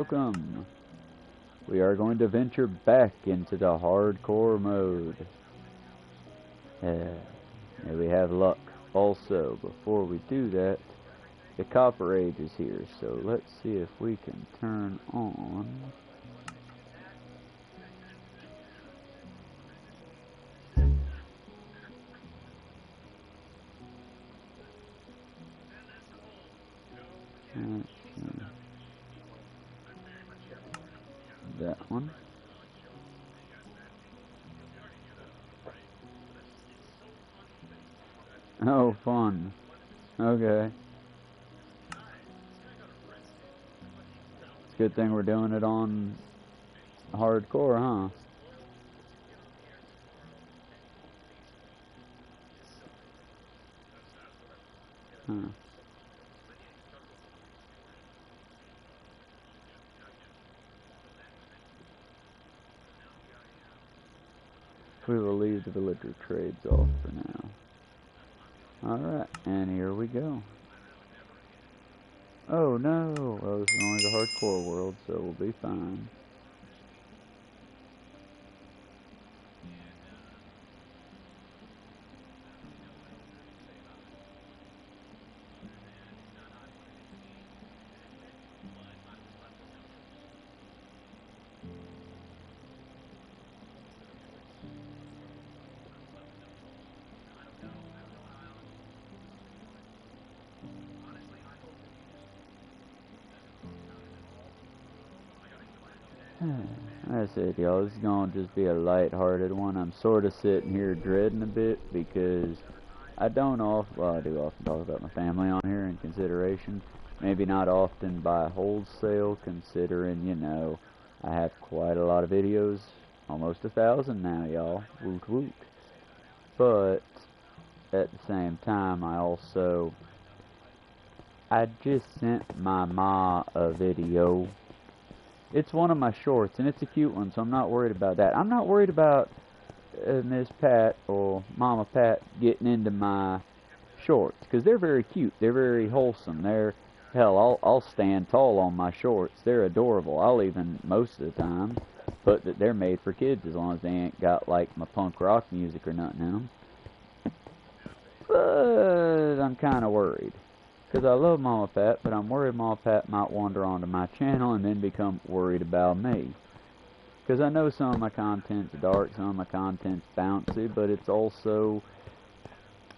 Welcome. We are going to venture back into the hardcore mode. May we have luck. Also, before we do that, the Copper Age is here, so let's see if we can turn on that one. Oh, fun. Okay. Good thing we're doing it on hardcore, huh? Huh. We will leave the villager trades off for now. Alright, and here we go. Oh no! Well, this is only the hardcore world, so we'll be fine. That's it, y'all. This is gonna just be a light-hearted one. I'm sort of sitting here dreading a bit because I don't often, well, I do often talk about my family on here in consideration. Maybe not often by wholesale, considering, you know, I have quite a lot of videos. Almost 1,000 now, y'all. Woot woot. But at the same time, I just sent my ma a video. It's one of my shorts, and it's a cute one, so I'm not worried about that. I'm not worried about Miss Pat or Mama Pat getting into my shorts, because they're very cute. They're very wholesome. I'll stand tall on my shorts. They're adorable. I'll even, most of the time, put that they're made for kids as long as they ain't got, like, my punk rock music or nothing in them. But I'm kind of worried. Because I love Mama Pat, but I'm worried Mama Pat might wander onto my channel and then become worried about me. Because I know some of my content's dark, some of my content's bouncy, but it's also...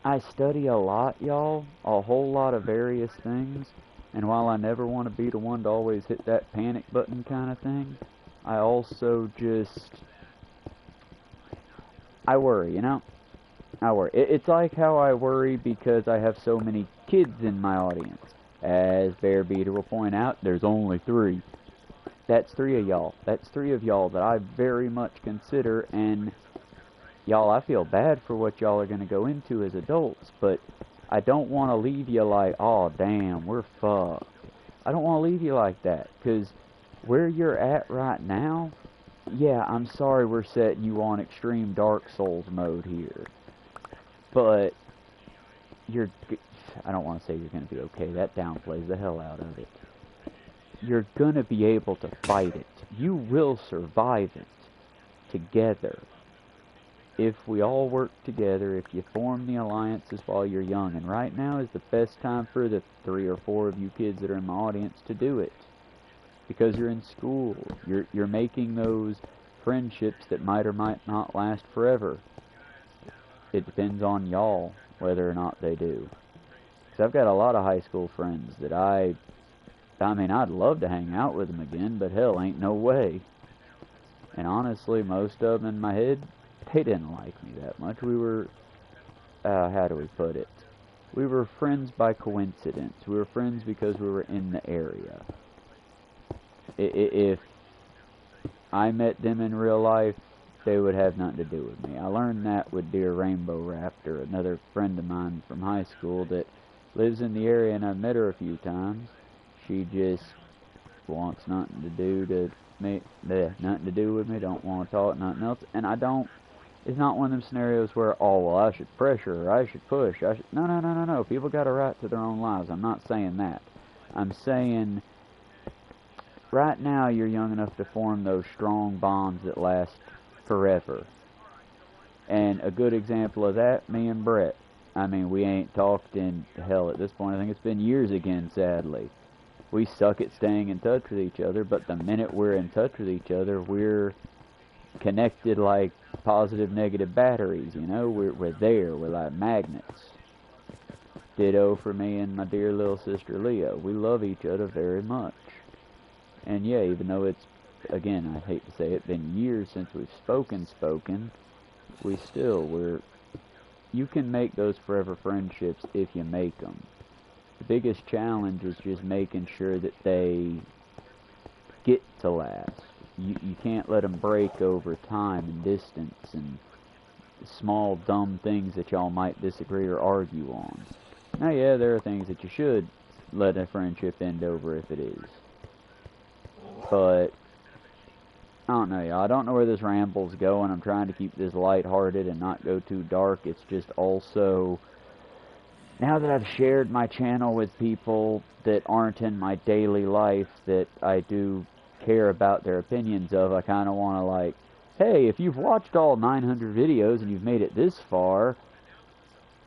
I study a lot, y'all. A whole lot of various things. And while I never want to be the one to always hit that panic button kind of thing, I also just... I worry, you know? I worry. It's like how I worry because I have so many kids in my audience. As Bear Beater will point out, there's only 3. That's 3 of y'all. That's 3 of y'all that I very much consider, and y'all, I feel bad for what y'all are going to go into as adults, but I don't want to leave you like, oh, damn, we're fucked. I don't want to leave you like that, because where you're at right now, yeah, I'm sorry we're setting you on extreme Dark Souls mode here. But I don't want to say you're going to be okay. That downplays the hell out of it. You're going to be able to fight it. You will survive it together. If we all work together, if you form the alliances while you're young, and right now is the best time for the 3 or 4 of you kids that are in my audience to do it. Because you're in school. You're making those friendships that might or might not last forever. It depends on y'all whether or not they do. Because I've got a lot of high school friends that I mean, I'd love to hang out with them again, but hell, ain't no way. And honestly, most of them in my head, they didn't like me that much. We were, how do we put it? We were friends by coincidence. We were friends because we were in the area. If I met them in real life, they would have nothing to do with me. I learned that with Dear Rainbow Raptor, another friend of mine from high school that lives in the area, and I've met her a few times. She just wants nothing to do with me, don't want to talk, nothing else, and I don't, it's not one of them scenarios where, oh, well, I should pressure her, I should push, no, people got a right to their own lives. I'm not saying that. I'm saying right now you're young enough to form those strong bonds that last forever. And a good example of that, me and Brett. I mean, we ain't talked in, hell, at this point, I think it's been years again, sadly. We suck at staying in touch with each other, but the minute we're in touch with each other, we're connected like positive, negative batteries, you know? We're there, we're like magnets. Ditto for me and my dear little sister Leah. We love each other very much. And yeah, even though it's, again, I hate to say it, been years since we've spoken, you can make those forever friendships if you make them. The biggest challenge is just making sure that they get to last. You can't let them break over time and distance and small dumb things that y'all might disagree or argue on. Now yeah, there are things that you should let a friendship end over if it is. But I don't know, y'all. I don't know where this ramble's going. I'm trying to keep this lighthearted and not go too dark. It's just also, now that I've shared my channel with people that aren't in my daily life that I do care about their opinions of, I kind of want to like, hey, if you've watched all 900 videos and you've made it this far,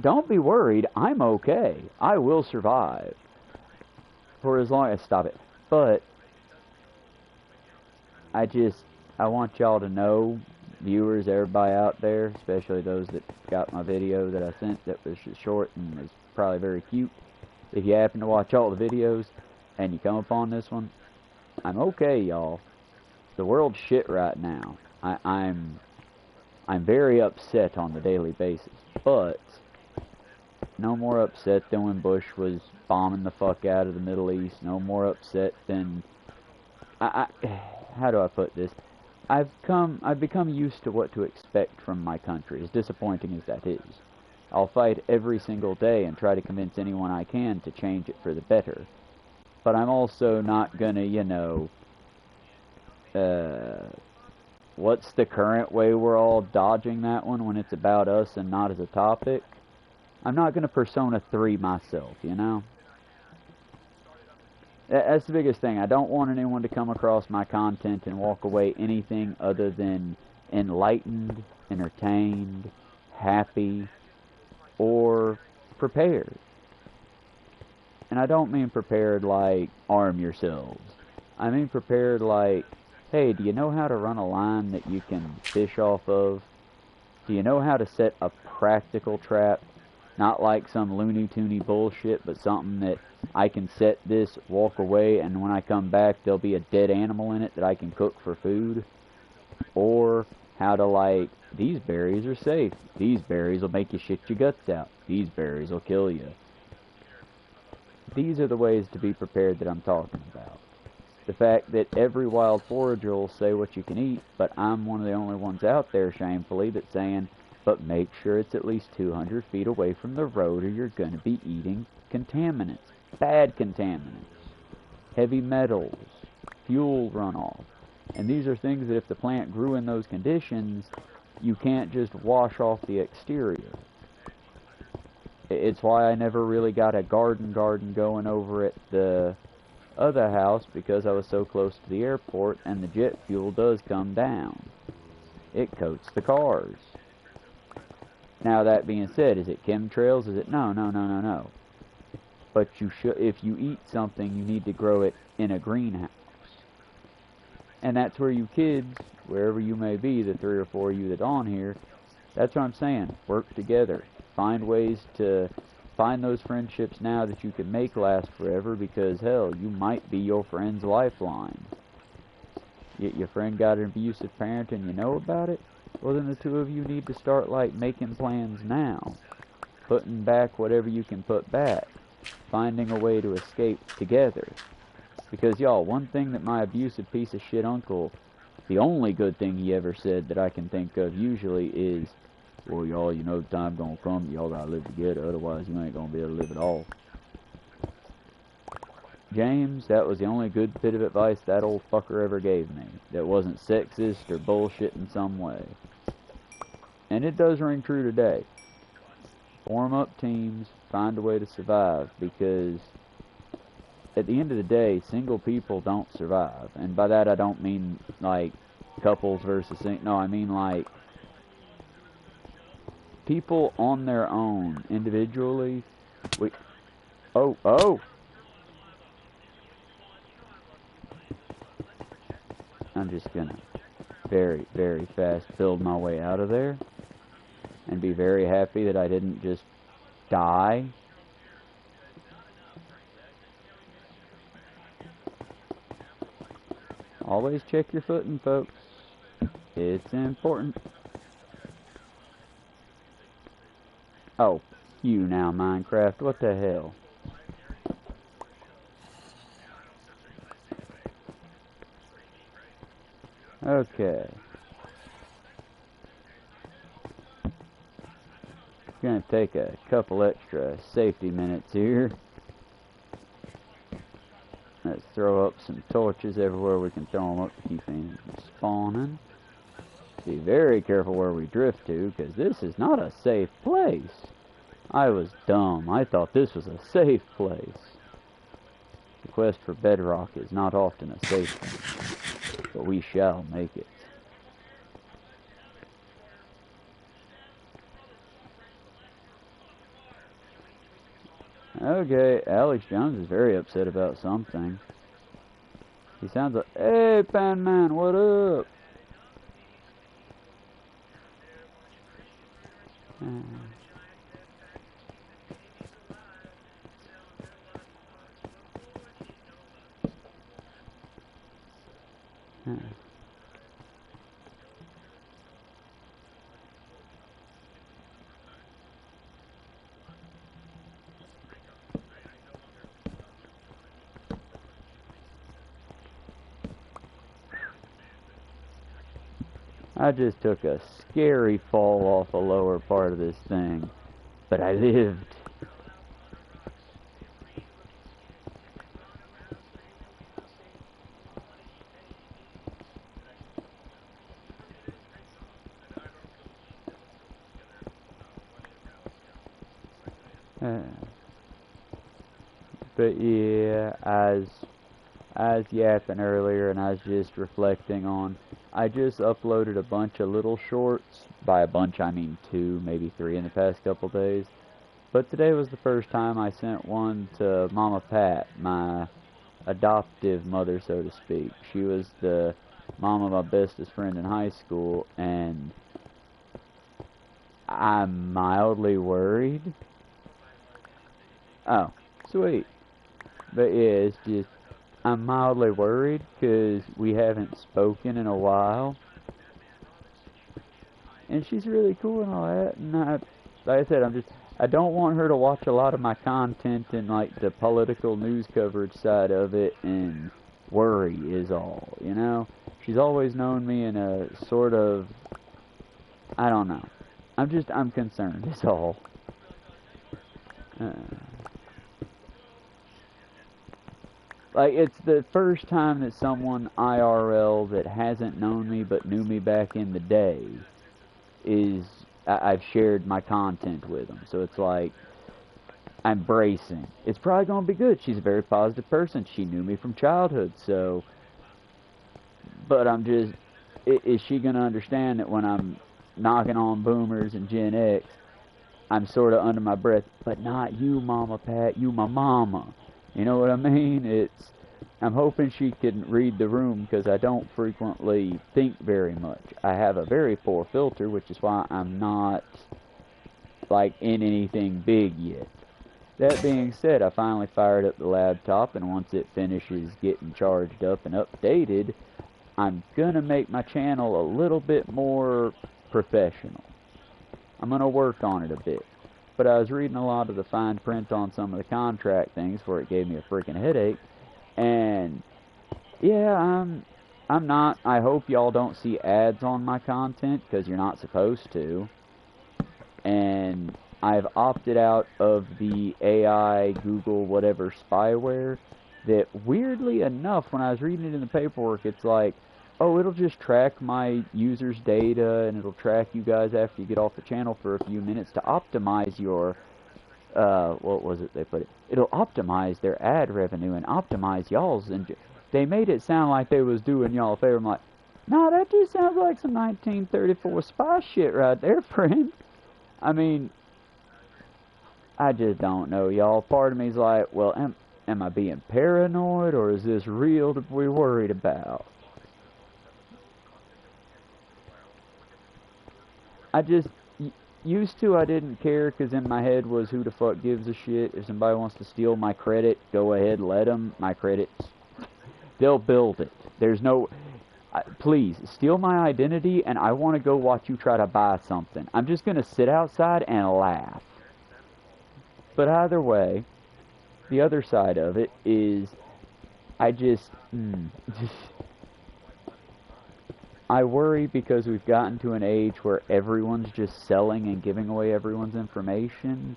don't be worried. I'm okay. I will survive. For as long as, stop it. But I want y'all to know, viewers, everybody out there, especially those that got my video that I sent that was short and was probably very cute. If you happen to watch all the videos and you come upon this one, I'm okay, y'all. The world's shit right now. I'm very upset on the daily basis, but no more upset than when Bush was bombing the fuck out of the Middle East. No more upset than how do I put this? I've become used to what to expect from my country, as disappointing as that is. I'll fight every single day and try to convince anyone I can to change it for the better. But I'm also not gonna, you know, what's the current way we're all dodging that one when it's about us and not as a topic? I'm not gonna Persona 3 myself, you know? That's the biggest thing. I don't want anyone to come across my content and walk away anything other than enlightened, entertained, happy, or prepared. And I don't mean prepared like arm yourselves. I mean prepared like, hey, do you know how to run a line that you can fish off of? Do you know how to set a practical trap? Not like some loony-toony bullshit, but something that I can set this, walk away, and when I come back, there'll be a dead animal in it that I can cook for food. Or how to, like, these berries are safe. These berries will make you shit your guts out. These berries will kill you. These are the ways to be prepared that I'm talking about. The fact that every wild forager will say what you can eat, but I'm one of the only ones out there, shamefully, that's saying, but make sure it's at least 200 feet away from the road or you're going to be eating contaminants. Bad contaminants. Heavy metals. Fuel runoff. And these are things that if the plant grew in those conditions, you can't just wash off the exterior. It's why I never really got a garden going over at the other house, because I was so close to the airport and the jet fuel does come down. It coats the cars. Now that being said, is it chemtrails? Is it no. But you should, if you eat something, you need to grow it in a greenhouse. And that's where you kids, wherever you may be, the 3 or 4 of you that's on here, that's what I'm saying. Work together. Find ways to find those friendships now that you can make last forever, because hell, you might be your friend's lifeline. Your friend got an abusive parent and you know about it? Well, then the two of you need to start, like, making plans now. Putting back whatever you can put back. Finding a way to escape together. Because, y'all, one thing that my abusive piece of shit uncle, the only good thing he ever said that I can think of usually is, well, y'all, you know, time gonna come, y'all gotta live together, otherwise you ain't gonna be able to live at all. James, that was the only good bit of advice that old fucker ever gave me. That wasn't sexist or bullshit in some way. And it does ring true today. Form up teams, find a way to survive, because at the end of the day, single people don't survive. And by that I don't mean like couples versus no, I mean like people on their own individually. Oh, I'm just gonna very, very fast build my way out of there and be very happy that I didn't just die. Always check your footing, folks. It's important. Oh, you now, Minecraft. What the hell? Okay. Gonna take a couple extra safety minutes here. Let's throw up some torches everywhere we can throw them up to keep things from spawning. Be very careful where we drift to, because this is not a safe place. I was dumb. I thought this was a safe place. The quest for bedrock is not often a safe one, but we shall make it. Okay, Alex Jones is very upset about something. He sounds like, "Hey, Pan Man, what up?" I just took a scary fall off the lower part of this thing, but I lived. But yeah, as yapping earlier, and I was just reflecting on, I just uploaded a bunch of little shorts. By a bunch, I mean 2, maybe 3 in the past couple days. But today was the first time I sent one to Mama Pat, my adoptive mother, so to speak. She was the mom of my bestest friend in high school, and I'm mildly worried. Oh, sweet. But yeah, it's just, I'm mildly worried because we haven't spoken in a while. And she's really cool and all that. And like I said, I don't want her to watch a lot of my content and like the political news coverage side of it and worry is all, you know? She's always known me in a sort of, I don't know. I'm concerned is all. Like, it's the first time that someone IRL that hasn't known me but knew me back in the day I've shared my content with them. So it's like, I'm bracing. It's probably going to be good. She's a very positive person. She knew me from childhood, so. But I'm just, is she going to understand that when I'm knocking on boomers and Gen X, I'm sort of under my breath, but not you, Mama Pat, you my mama. You know what I mean? I'm hoping she can read the room because I don't frequently think very much. I have a very poor filter, which is why I'm not, like, in anything big yet. That being said, I finally fired up the laptop, and once it finishes getting charged up and updated, I'm gonna make my channel a little bit more professional. I'm gonna work on it a bit. But I was reading a lot of the fine print on some of the contract things where it gave me a freaking headache. And yeah, I'm not. I hope y'all don't see ads on my content because you're not supposed to. And I've opted out of the AI, Google, whatever spyware that weirdly enough, when I was reading it in the paperwork, it's like, oh, it'll just track my users' data and it'll track you guys after you get off the channel for a few minutes to optimize your what was it they put it? It'll optimize their ad revenue and optimize y'all's. And they made it sound like they was doing y'all a favor. I'm like, nah, that just sounds like some 1934 spy shit right there, friend. I mean, I just don't know, y'all. Part of me's like, well, am I being paranoid, or is this real to be worried about? I just, used to, I didn't care, because in my head was, who the fuck gives a shit? If somebody wants to steal my credit, go ahead, let them. My credit, they'll build it. There's no, please, steal my identity, and I want to go watch you try to buy something. I'm just going to sit outside and laugh. But either way, the other side of it is, I just, I worry because we've gotten to an age where everyone's just selling and giving away everyone's information.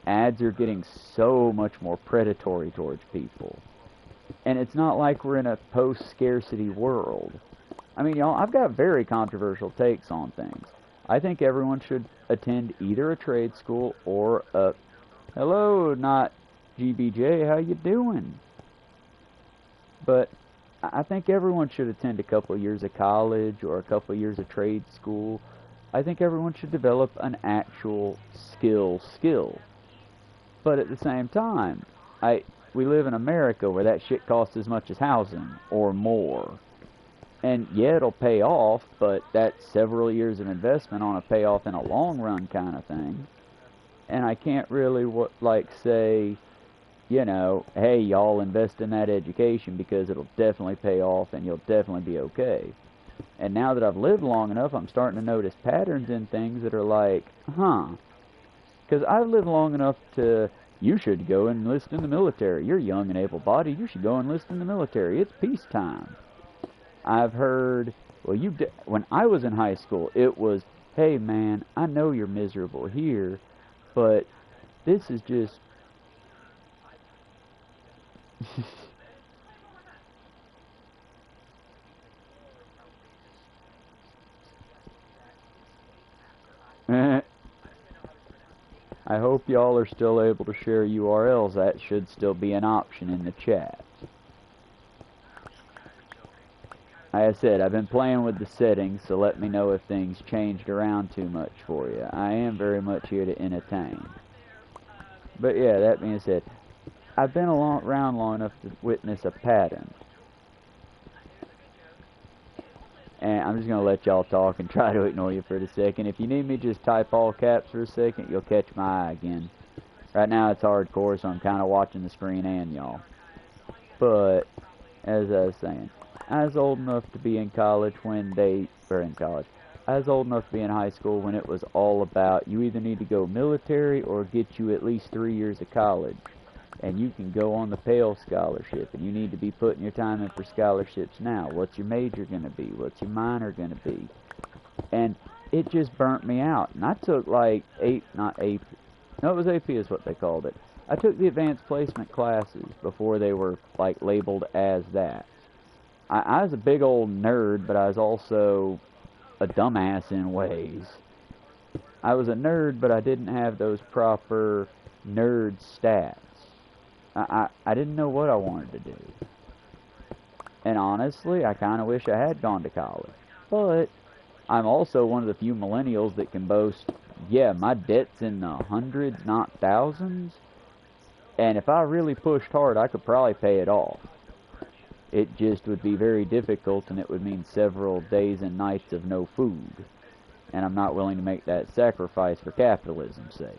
Ads are getting so much more predatory towards people. And it's not like we're in a post-scarcity world. I mean, y'all, I've got very controversial takes on things. I think everyone should attend either a trade school or a... Hello, not GBJ, how you doing? But I think everyone should attend a couple of years of college or a couple of years of trade school. I think everyone should develop an actual skill. But at the same time, we live in America where that shit costs as much as housing or more. And yeah, it'll pay off, but that's several years of investment on a payoff in a long run kind of thing. And I can't really, say, you know, hey, y'all invest in that education because it'll definitely pay off and you'll definitely be okay. And now that I've lived long enough, I'm starting to notice patterns in things that are like, huh. Because I've lived long enough to, you should go and enlist in the military. You're young and able-bodied. You should go enlist in the military. It's peacetime. I've heard, well, when I was in high school, it was, hey, man, I know you're miserable here, but this is just... I hope y'all are still able to share URLs. That should still be an option in the chat. Like I said, I've been playing with the settings, so let me know if things changed around too much for you. I am very much here to entertain. But yeah, that being said, I've been around long enough to witness a pattern. And I'm just going to let y'all talk and try to ignore you for a second. If you need me, just type all caps for a second. You'll catch my eye again. Right now it's hardcore, so I'm kind of watching the screen and y'all. But, as I was saying, I was old enough to be in college when I was old enough to be in high school when it was all about you either need to go military or get you at least 3 years of college. And you can go on the Pell Scholarship, and you need to be putting your time in for scholarships now. What's your major going to be? What's your minor going to be? And it just burnt me out. And I took like it was AP is what they called it. I took the advanced placement classes before they were like labeled as that. I was a big old nerd, but I was also a dumbass in ways. I was a nerd, but I didn't have those proper nerd stats. I didn't know what I wanted to do. And honestly, I kind of wish I had gone to college. But I'm also one of the few millennials that can boast, yeah, my debt's in the hundreds, not thousands. And if I really pushed hard, I could probably pay it off. It just would be very difficult, and it would mean several days and nights of no food. And I'm not willing to make that sacrifice for capitalism's sake.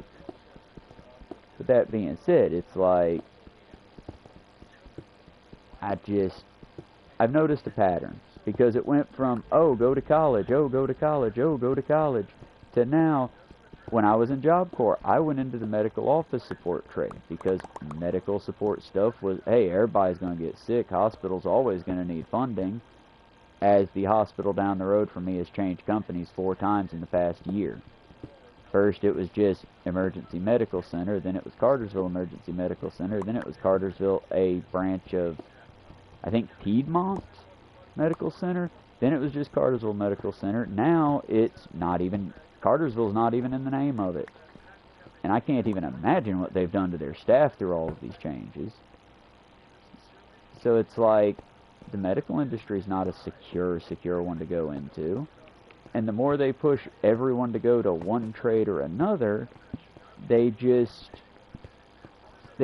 But that being said, it's like, I've noticed a pattern. Because it went from, oh, go to college, oh, go to college, oh, go to college, to now, when I was in Job Corps, I went into the medical office support trade. Because medical support stuff was, hey, everybody's going to get sick, hospital's always going to need funding. As the hospital down the road from me has changed companies 4 times in the past year. First it was just Emergency Medical Center, then it was Cartersville Emergency Medical Center, then it was Cartersville, a branch of, I think, Piedmont Medical Center, then it was just Cartersville Medical Center. Now it's not even, Cartersville's not even in the name of it. And I can't even imagine what they've done to their staff through all of these changes. So it's like, the medical industry is not a secure one to go into. And the more they push everyone to go to one trade or another, they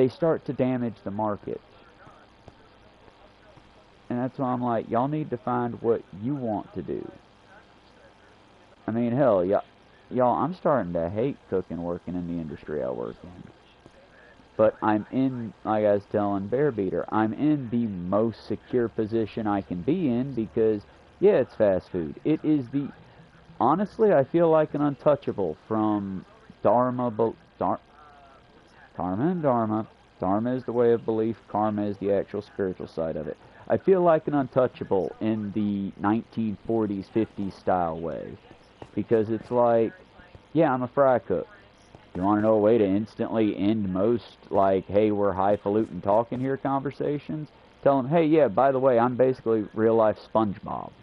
start to damage the market. And that's why I'm like, y'all need to find what you want to do. I mean, hell, y'all, I'm starting to hate cooking, working in the industry I work in. But I'm in, like I was telling Bear Beater, I'm in the most secure position I can be in because, yeah, it's fast food. It is honestly, I feel like an untouchable from Karma and Dharma. Dharma is the way of belief, karma is the actual spiritual side of it. I feel like an untouchable in the 1940s, 50s style way. Because it's like, yeah, I'm a fry cook. You want to know a way to instantly end most, like, hey, we're highfalutin talking here conversations? Tell them, hey, yeah, by the way, I'm basically real-life SpongeBob.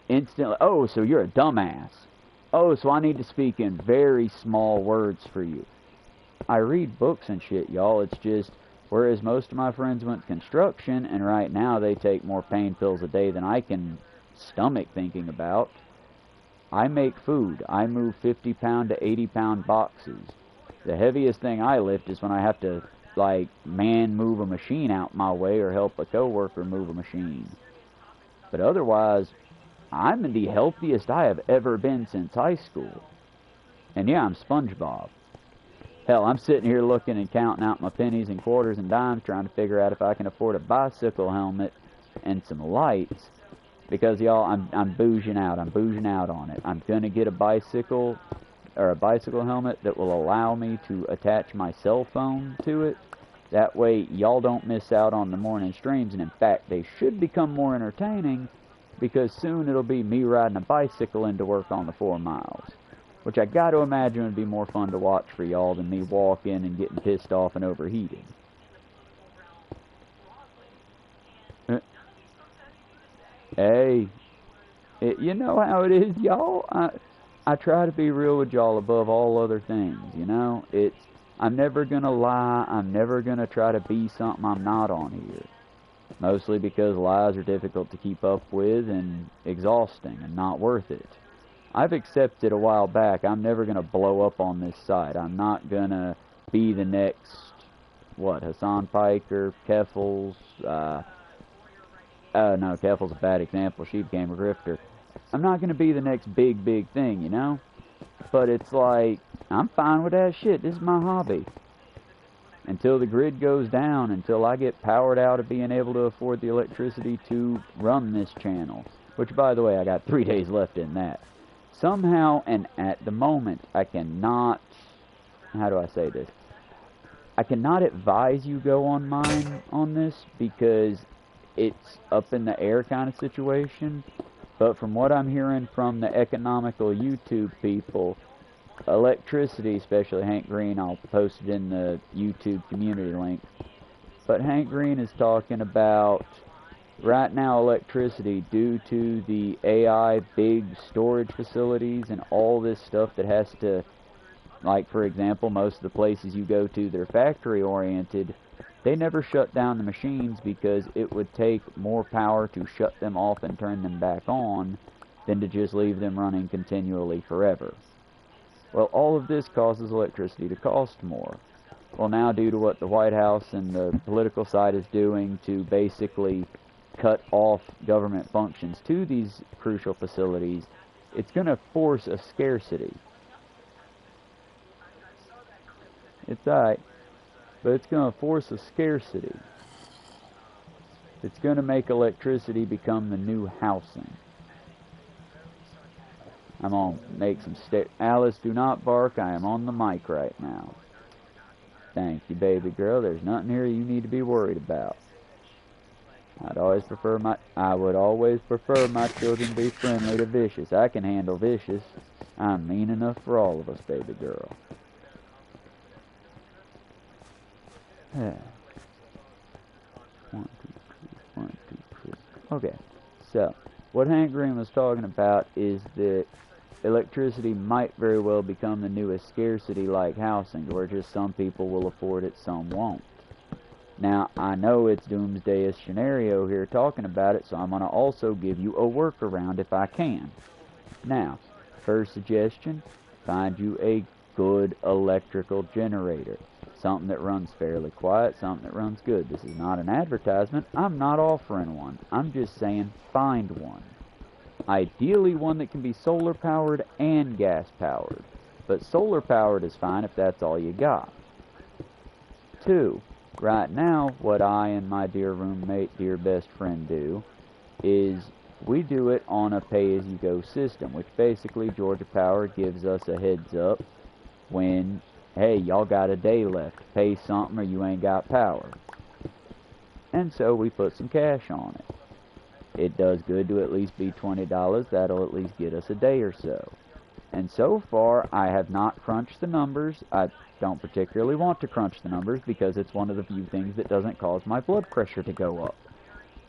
Instantly, oh, so you're a dumbass. Oh, so I need to speak in very small words for you. I read books and shit, y'all. It's just, whereas most of my friends went construction, and right now they take more pain pills a day than I can stomach thinking about. I make food. I move 50-pound to 80-pound boxes. The heaviest thing I lift is when I have to, like, move a machine out my way or help a coworker move a machine. But otherwise, I'm the healthiest I have ever been since high school. And yeah, I'm SpongeBob. Hell, I'm sitting here looking and counting out my pennies and quarters and dimes, trying to figure out if I can afford a bicycle helmet and some lights. Because, y'all, I'm bouging out. I'm bouging out on it. I'm going to get a bicycle helmet that will allow me to attach my cell phone to it. That way, y'all don't miss out on the morning streams. And, in fact, they should become more entertaining because soon it'll be me riding a bicycle into work on the 4 miles. Which I got to imagine would be more fun to watch for y'all than me walking and getting pissed off and overheated. Hey, you know how it is, y'all. I try to be real with y'all above all other things, you know. I'm never going to lie. I'm never going to try to be something I'm not on here. Mostly because lies are difficult to keep up with and exhausting and not worth it. I've accepted a while back I'm never going to blow up on this site. I'm not going to be the next, Hassan Piker, Keffels, no, Keffel's a bad example. She became a grifter. I'm not going to be the next big thing, you know? But it's like, I'm fine with that shit. This is my hobby. Until the grid goes down, until I get powered out of being able to afford the electricity to run this channel. Which, by the way, I got 3 days left in that. Somehow, and at the moment, I cannot, how do I say this? I cannot advise you go on mine on this because it's up in the air kind of situation, but from what I'm hearing from the economical YouTube people, electricity, especially Hank Green, I'll post it in the YouTube community link, but Hank Green is talking about right now electricity due to the AI big storage facilities and all this stuff that has to, like for example, most of the places you go to, they're factory oriented. They never shut down the machines because it would take more power to shut them off and turn them back on than to just leave them running continually forever. Well, all of this causes electricity to cost more. Well, now due to what the White House and the political side is doing to basically cut off government functions to these crucial facilities, it's going to force a scarcity. It's alright. But it's going to force a scarcity. It's going to make electricity become the new housing. I'm going to make some Alice, do not bark. I am on the mic right now. Thank you, baby girl. There's nothing here you need to be worried about. I would always prefer my children be friendly to vicious. I can handle vicious. I'm mean enough for all of us, baby girl. Yeah. 1, 2, 3, 1, 2, 3. Okay, so what Hank Green was talking about is that electricity might very well become the newest scarcity like housing, where just some people will afford it, some won't. Now, I know it's doomsday-ish scenario here talking about it, so I'm going to also give you a workaround if I can. Now, first suggestion, find you a good electrical generator. Something that runs fairly quiet, something that runs good. This is not an advertisement. I'm not offering one. I'm just saying find one. Ideally one that can be solar powered and gas powered. But solar powered is fine if that's all you got. 2. Right now, what I and my dear roommate, dear best friend do is we do it on a pay-as-you-go system, which basically Georgia Power gives us a heads up when, hey, y'all got a day left, pay something or you ain't got power. And so we put some cash on it. It does good to at least be $20. That'll at least get us a day or so. And so far, I have not crunched the numbers. I don't particularly want to crunch the numbers because it's one of the few things that doesn't cause my blood pressure to go up.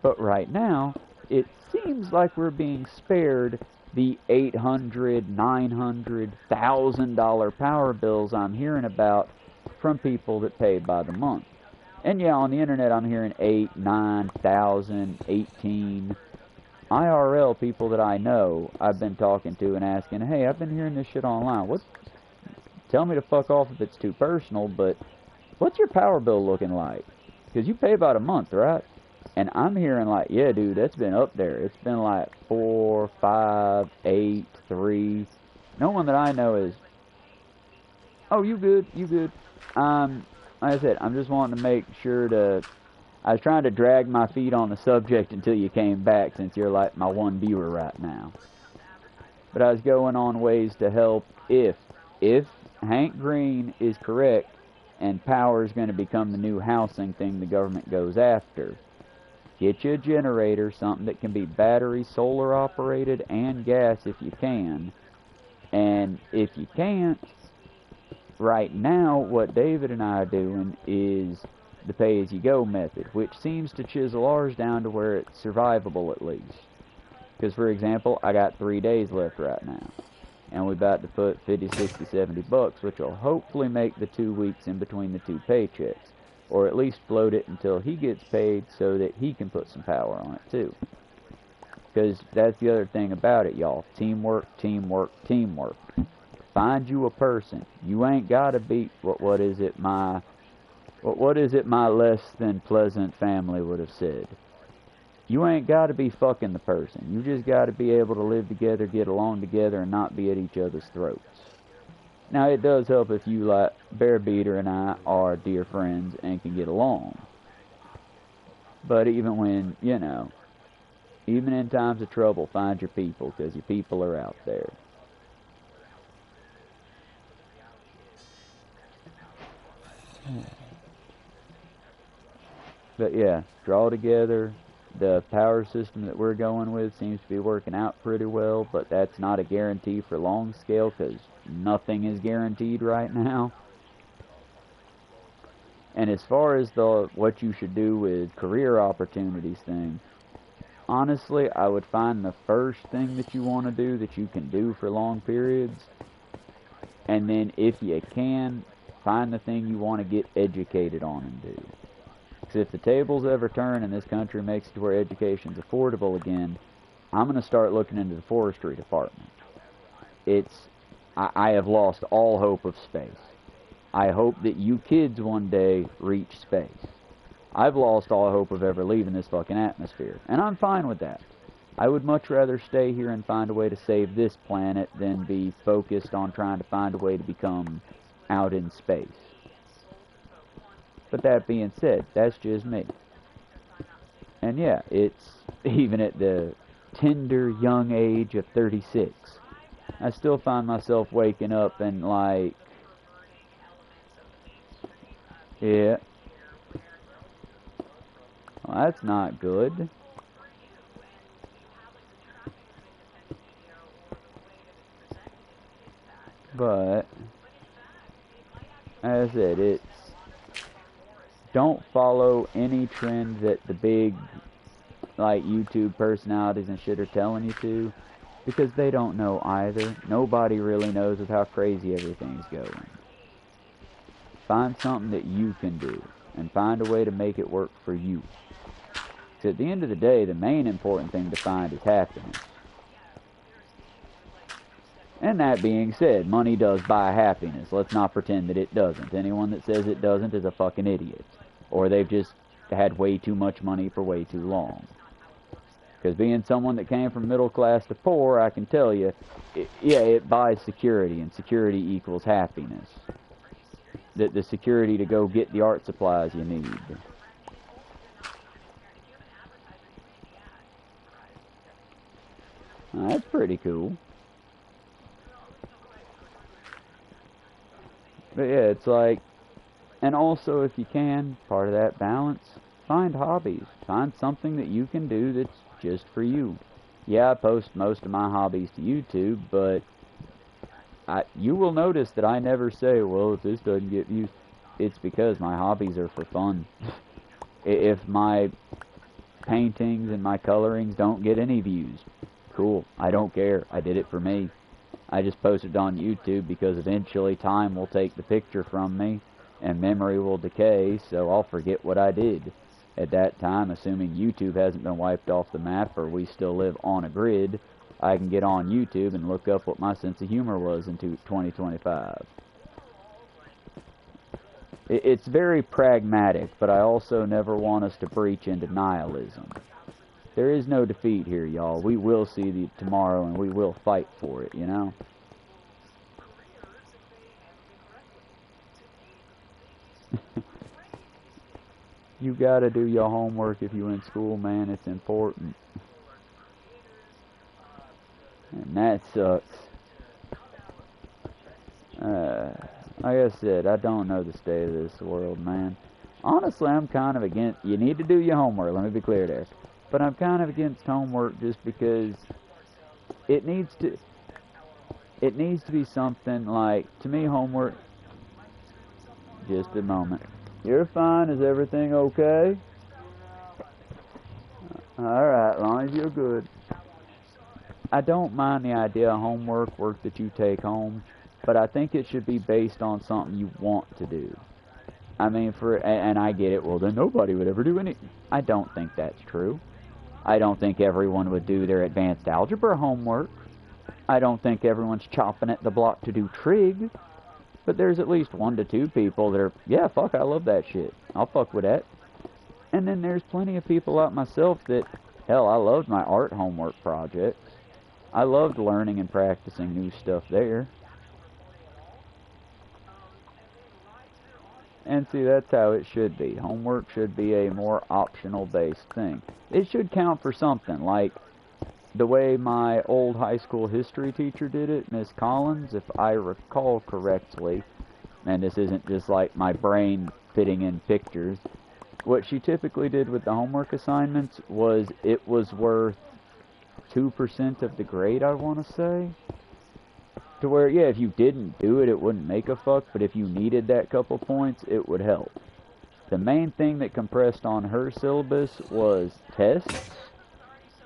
But right now, it seems like we're being spared the $800, $900, $1,000 power bills I'm hearing about from people that pay by the month. And yeah, on the internet I'm hearing 8, 9,000, 18. IRL people that I know, I've been talking to and asking, hey, I've been hearing this shit online. Tell me to fuck off if it's too personal, but what's your power bill looking like? Because you pay about a month, right? And I'm hearing like, yeah, dude, that's been up there. It's been like 4, 5, 8, 3. No one that I know is, oh, you good, you good. Like I said, I'm just wanting to make sure to, I was trying to drag my feet on the subject until you came back, since you're like my one viewer right now. But I was going on ways to help if Hank Green is correct and power is going to become the new housing thing the government goes after. Get you a generator, something that can be battery, solar operated, and gas if you can. And if you can't, right now what David and I are doing is the pay-as-you-go method, which seems to chisel ours down to where it's survivable at least. Because, for example, I got 3 days left right now. And we're about to put 50, 60, 70 bucks, which will hopefully make the 2 weeks in between the 2 paychecks. Or at least float it until he gets paid so that he can put some power on it too. Because that's the other thing about it, y'all. Teamwork, teamwork, teamwork. Find you a person. You ain't gotta be what is it my less than pleasant family would have said. You ain't gotta be fucking the person. You just gotta be able to live together, get along together, and not be at each other's throats. Now, it does help if you, like Bear Beater and I, are dear friends and can get along. But even when, you know, even in times of trouble, find your people, because your people are out there. But yeah, draw together. The power system that we're going with seems to be working out pretty well, but that's not a guarantee for long scale, because nothing is guaranteed right now. And as far as the what you should do with career opportunities thing, honestly, I would find the first thing that you want to do that you can do for long periods, and then if you can, find the thing you want to get educated on and do. Because if the tables ever turn and this country makes it to where education's affordable again, I'm going to start looking into the forestry department. I have lost all hope of space. I hope that you kids one day reach space. I've lost all hope of ever leaving this fucking atmosphere, and I'm fine with that. I would much rather stay here and find a way to save this planet than be focused on trying to find a way to become out in space. But that being said, that's just me. And yeah, it's even at the tender young age of 36. I still find myself waking up and like, yeah, well, that's not good. But, as I said, don't follow any trend that the big, like, YouTube personalities and shit are telling you to. Because they don't know either. Nobody really knows with how crazy everything's going. Find something that you can do, and find a way to make it work for you. Because at the end of the day, the main important thing to find is happiness. And that being said, money does buy happiness. Let's not pretend that it doesn't. Anyone that says it doesn't is a fucking idiot. Or they've just had way too much money for way too long. Because being someone that came from middle class to poor, I can tell you, it buys security, and security equals happiness. The security to go get the art supplies you need. That's pretty cool. But yeah, it's like, and also if you can, part of that balance, find hobbies. Find something that you can do that's just for you. Yeah, I post most of my hobbies to YouTube, but you will notice that I never say, well, if this doesn't get views, it's because my hobbies are for fun. If my paintings and my colorings don't get any views, cool, I don't care. I did it for me. I just posted on YouTube because eventually time will take the picture from me and memory will decay, so I'll forget what I did. At that time, assuming YouTube hasn't been wiped off the map or we still live on a grid, I can get on YouTube and look up what my sense of humor was in 2025. It's very pragmatic, but I also never want us to breach into nihilism. There is no defeat here, y'all. We will see the tomorrow and we will fight for it, you know? You gotta do your homework if you're in school, man. It's important. And that sucks. Like I said, I don't know the state of this world, man. Honestly, I'm kind of against... You need to do your homework, let me be clear there. But I'm kind of against homework just because it needs to be something like, to me, homework... Just a moment. You're fine. Is everything okay? Alright, as long as you're good. I don't mind the idea of homework, work that you take home, but I think it should be based on something you want to do. I mean, and I get it, well then nobody would ever do any... I don't think that's true. I don't think everyone would do their advanced algebra homework. I don't think everyone's chopping at the block to do trig. But there's at least 1 to 2 people that are, yeah, fuck, I love that shit. I'll fuck with that. And then there's plenty of people like myself that, hell, I loved my art homework projects. I loved learning and practicing new stuff there. And see, that's how it should be. Homework should be a more optional-based thing. It should count for something, like the way my old high school history teacher did it, Miss Collins, if I recall correctly, and this isn't just like my brain fitting in pictures, what she typically did with the homework assignments was it was worth 2% of the grade, I want to say. To where, yeah, if you didn't do it, it wouldn't make a fuck, but if you needed that couple points, it would help. The main thing that compressed on her syllabus was tests,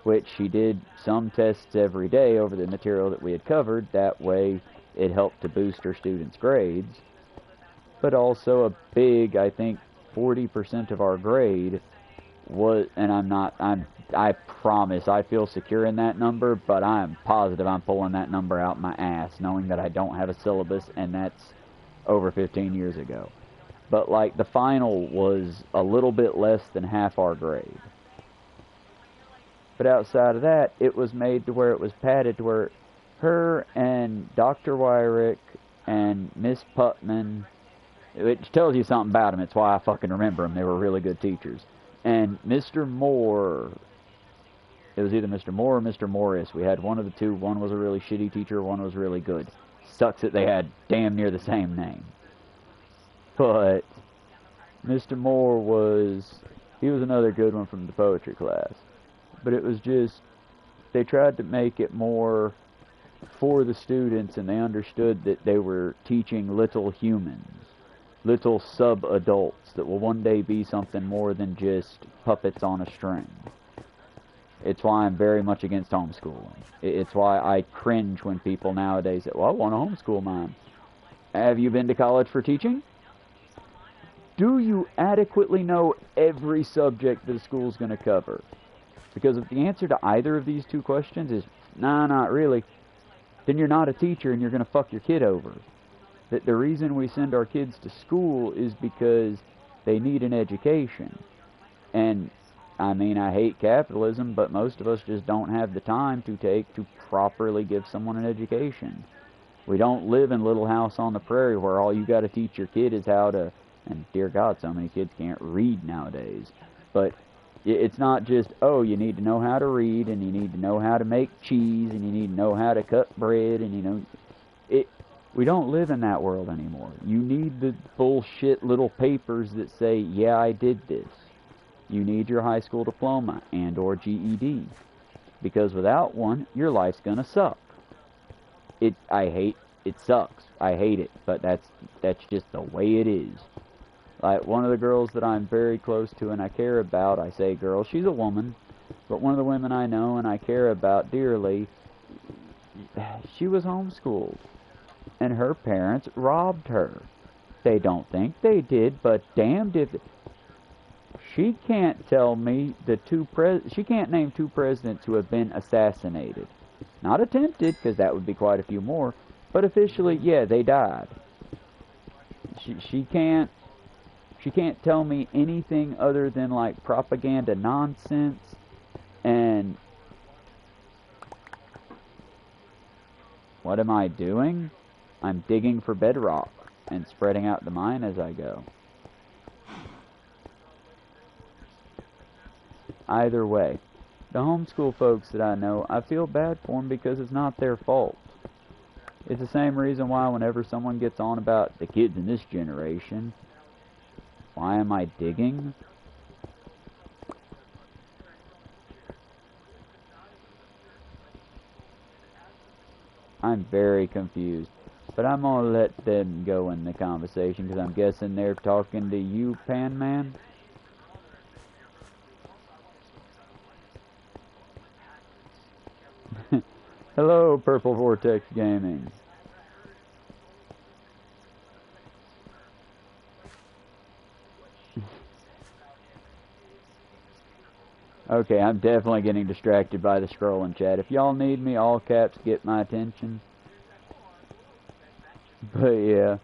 which she did some tests every day over the material that we had covered. That way it helped to boost her students' grades. But also a big, I think 40% of our grade was, and I promise I feel secure in that number, but I'm positive I'm pulling that number out my ass, knowing that I don't have a syllabus, and that's over 15 years ago. But like the final was a little bit less than half our grade. But outside of that, it was made to where it was padded to where her and Dr. Wyrick and Miss Putman, which tells you something about them, it's why I fucking remember them, they were really good teachers. And Mr. Moore, it was either Mr. Moore or Mr. Morris. We had one of the two. One was a really shitty teacher, one was really good. Sucks that they had damn near the same name. But Mr. Moore he was another good one from the poetry class. But it was just, they tried to make it more for the students, and they understood that they were teaching little humans, little sub-adults that will one day be something more than just puppets on a string. It's why I'm very much against homeschooling. It's why I cringe when people nowadays say, well, I want to homeschool mine. Have you been to college for teaching? Do you adequately know every subject that a school's going to cover? Because if the answer to either of these two questions is, nah, not really, then you're not a teacher and you're going to fuck your kid over. That the reason we send our kids to school is because they need an education. And, I mean, I hate capitalism, but most of us just don't have the time to properly give someone an education. We don't live in Little House on the Prairie where all you got to teach your kid is how to, and dear God, so many kids can't read nowadays. But it's not just, oh, you need to know how to read, and you need to know how to make cheese, and you need to know how to cut bread, and you know, we don't live in that world anymore. You need the bullshit little papers that say, yeah, I did this. You need your high school diploma and or GED. Because without one, your life's gonna suck. It sucks. I hate it, but that's just the way it is. Like, one of the girls that I'm very close to and I care about, I say girl, she's a woman, but one of the women I know and I care about dearly, she was homeschooled. And her parents robbed her. They don't think they did, but damned if... She can't tell me she can't name two presidents who have been assassinated. Not attempted, because that would be quite a few more, but officially, yeah, they died. She can't tell me anything other than, like, propaganda nonsense, and... What am I doing? I'm digging for bedrock and spreading out the mine as I go. Either way, the homeschool folks that I know, I feel bad for them because it's not their fault. It's the same reason why whenever someone gets on about the kids in this generation, why am I digging? I'm very confused. But I'm going to let them go in the conversation because I'm guessing they're talking to you, Pan Man. Hello, Purple Vortex Gaming. Okay, I'm definitely getting distracted by the scrolling chat. If y'all need me, all caps get my attention. But yeah,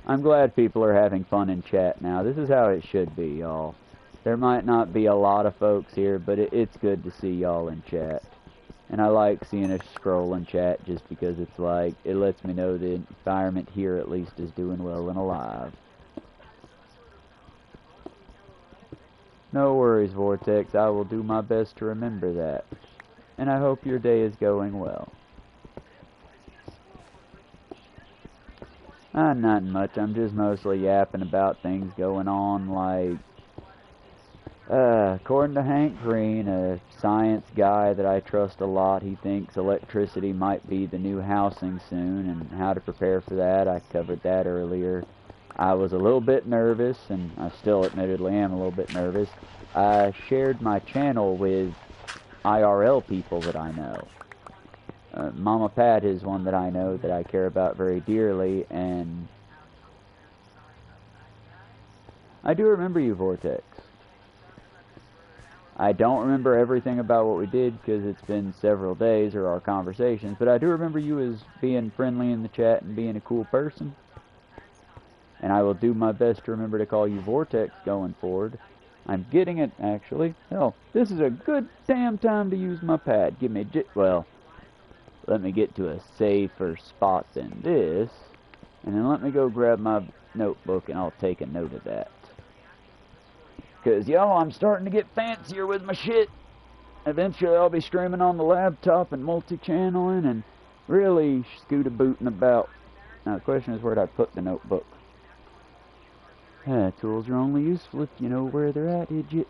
I'm glad people are having fun in chat now. This is how it should be, y'all. There might not be a lot of folks here, but it's good to see y'all in chat. And I like seeing a scroll in chat just because it's like, it lets me know the environment here at least is doing well and alive. No worries, Vortex. I will do my best to remember that. And I hope your day is going well. Nothing much. I'm just mostly yapping about things going on, like, according to Hank Green, a science guy that I trust a lot, he thinks electricity might be the new housing soon, and how to prepare for that. I covered that earlier. I was a little bit nervous, and I still admittedly am a little bit nervous. I shared my channel with IRL people that I know. Mama Pat is one that I know that I care about very dearly, and I do remember you, Vortex. I don't remember everything about what we did because it's been several days or our conversations, but I do remember you as being friendly in the chat and being a cool person. And I will do my best to remember to call you Vortex going forward. I'm getting it, actually. Hell, this is a good damn time to use my pad. Give me well, let me get to a safer spot than this. And then let me go grab my notebook and I'll take a note of that. Because, y'all, I'm starting to get fancier with my shit. Eventually I'll be streaming on the laptop and multi-channeling and really scoot-a-booting about. Now the question is, where'd I put the notebook? Tools are only useful if you know where they're at, idiot.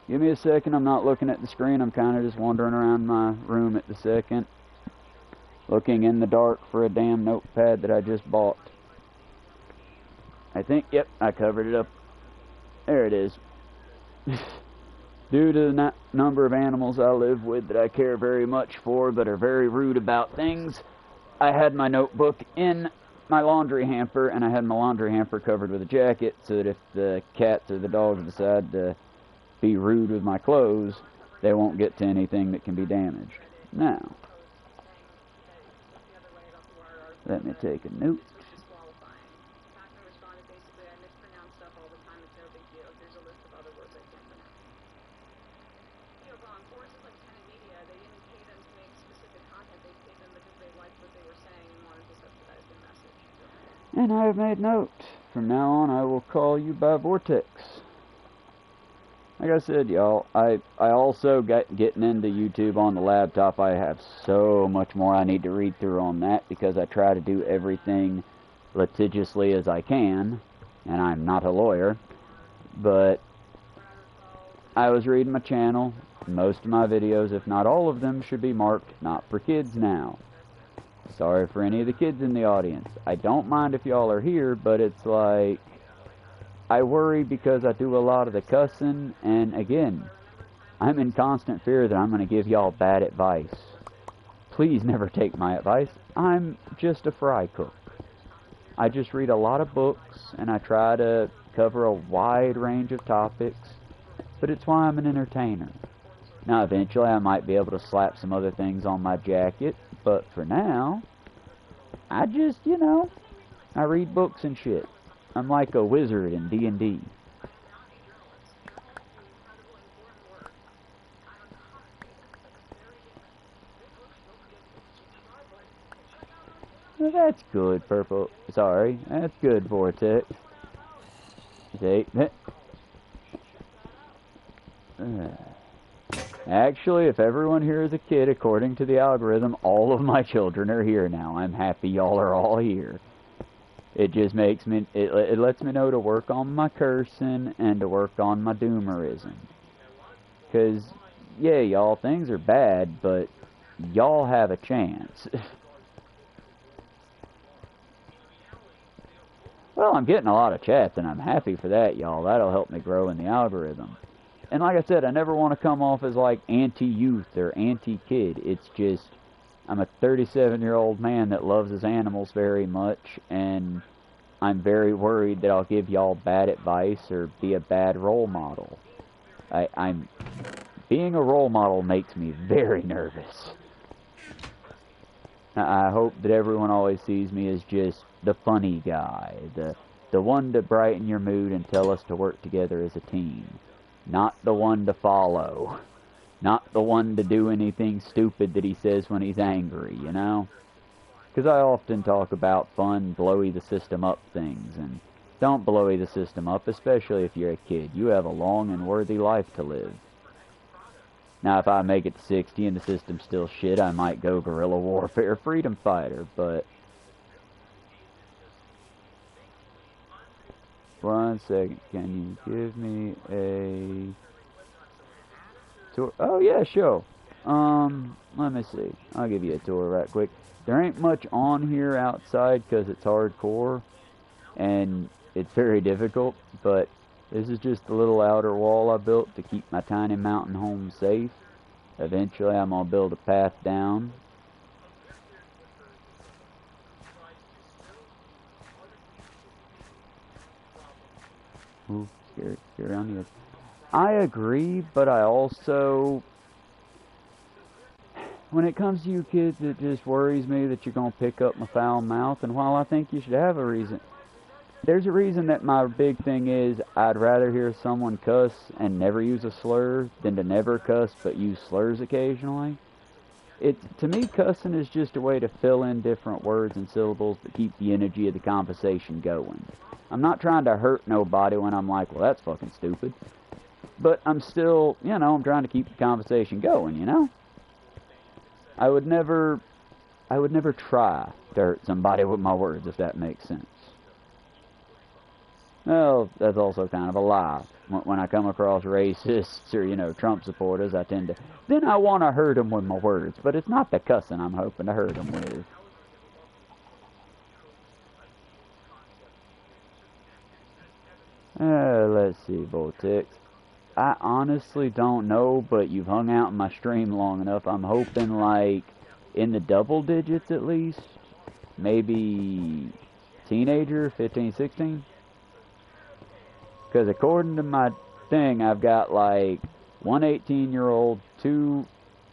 Give me a second, I'm not looking at the screen, I'm kind of just wandering around my room at the second. Looking in the dark for a damn notepad that I just bought. I think, yep, I covered it up. There it is. Due to the number of animals I live with that I care very much for but are very rude about things, I had my notebook in my laundry hamper, and I had my laundry hamper covered with a jacket so that if the cats or the dogs decide to be rude with my clothes, they won't get to anything that can be damaged. Now, let me take a note. And I have made note. From now on, I will call you by Vortex. Like I said, y'all, I also getting into YouTube on the laptop. I have so much more I need to read through on that because I try to do everything litigiously as I can, and I'm not a lawyer. But I was reading my channel. Most of my videos, if not all of them, should be marked not for kids now. Sorry for any of the kids in the audience. I don't mind if y'all are here, but it's like, I worry because I do a lot of the cussing, and again, I'm in constant fear that I'm going to give y'all bad advice. Please never take my advice. I'm just a fry cook. I just read a lot of books, and I try to cover a wide range of topics, but it's why I'm an entertainer. Now, eventually, I might be able to slap some other things on my jacket, but for now, I just, I read books and shit. I'm like a wizard in D&D. Well, that's good, Purple. Sorry, that's good, Vortex. See? Actually, if everyone here is a kid, according to the algorithm, all of my children are here now. I'm happy y'all are all here. It just makes me, it lets me know to work on my cursing and to work on my doomerism. Because, yeah, y'all, things are bad, but y'all have a chance. Well, I'm getting a lot of chats, and I'm happy for that, y'all. That'll help me grow in the algorithm. And like I said, I never want to come off as like anti-youth or anti-kid. It's just, I'm a 37-year-old man that loves his animals very much, and I'm very worried that I'll give y'all bad advice or be a bad role model. Being a role model makes me very nervous. I hope that everyone always sees me as just the funny guy, the one to brighten your mood and tell us to work together as a team. Not the one to follow. Not the one to do anything stupid that he says when he's angry, Because I often talk about fun, blowy the system up things, and don't blowy the system up, especially if you're a kid. You have a long and worthy life to live. Now, if I make it to 60 and the system's still shit, I might go guerrilla warfare freedom fighter, but... One second, can you give me a tour? Oh yeah, sure. Let me see. I'll give you a tour right quick. There ain't much on here outside because it's hardcore and it's very difficult, but this is just the little outer wall I built to keep my tiny mountain home safe. Eventually I'm going to build a path down. Ooh, scared around the edge. I agree, but I also, when it comes to you kids, it just worries me that you're going to pick up my foul mouth, and while I think you should have a reason, there's a reason that my big thing is I'd rather hear someone cuss and never use a slur than to never cuss but use slurs occasionally. To me, cussing is just a way to fill in different words and syllables but keep the energy of the conversation going. I'm not trying to hurt nobody when I'm like, well, that's fucking stupid. But I'm still, I'm trying to keep the conversation going, I would never try to hurt somebody with my words, if that makes sense. Well, that's also kind of a lie. When I come across racists or, Trump supporters, I tend to... Then I want to hurt them with my words, but it's not the cussing I'm hoping to hurt them with. Let's see, Vortex. I honestly don't know, but you've hung out in my stream long enough. I'm hoping like in the double digits at least. Maybe teenager, 15, 16. Because according to my thing, I've got like one 18-year-old, two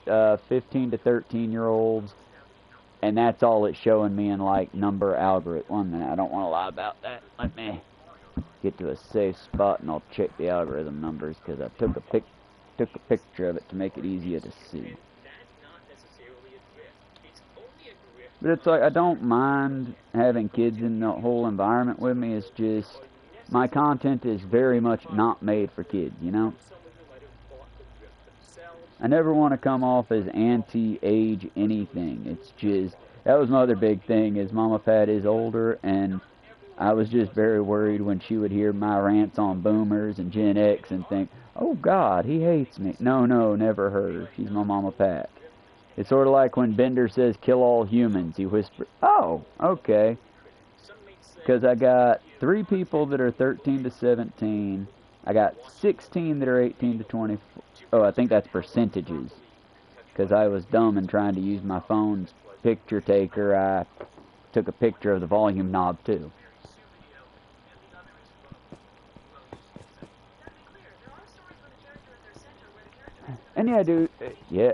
15 to 13-year-olds, and that's all it's showing me in like number algorithm. 1 minute, I don't want to lie about that. Let me get to a safe spot and I'll check the algorithm numbers because I took a picture of it to make it easier to see. But it's like I don't mind having kids in the whole environment with me. It's just my content is very much not made for kids, you know? I never want to come off as anti-age anything. It's just, that was my other big thing, is Mama Pat is older, and I was just very worried when she would hear my rants on boomers and Gen X and think, oh God, he hates me. No, never her. She's my Mama Pat. It's sort of like when Bender says, kill all humans. He whispers, oh, okay. Because I got 3 people that are 13 to 17. I got 16 that are 18 to 24. Oh, I think that's percentages. Because I was dumb and trying to use my phone's picture taker. I took a picture of the volume knob, too. And yeah, dude, yeah,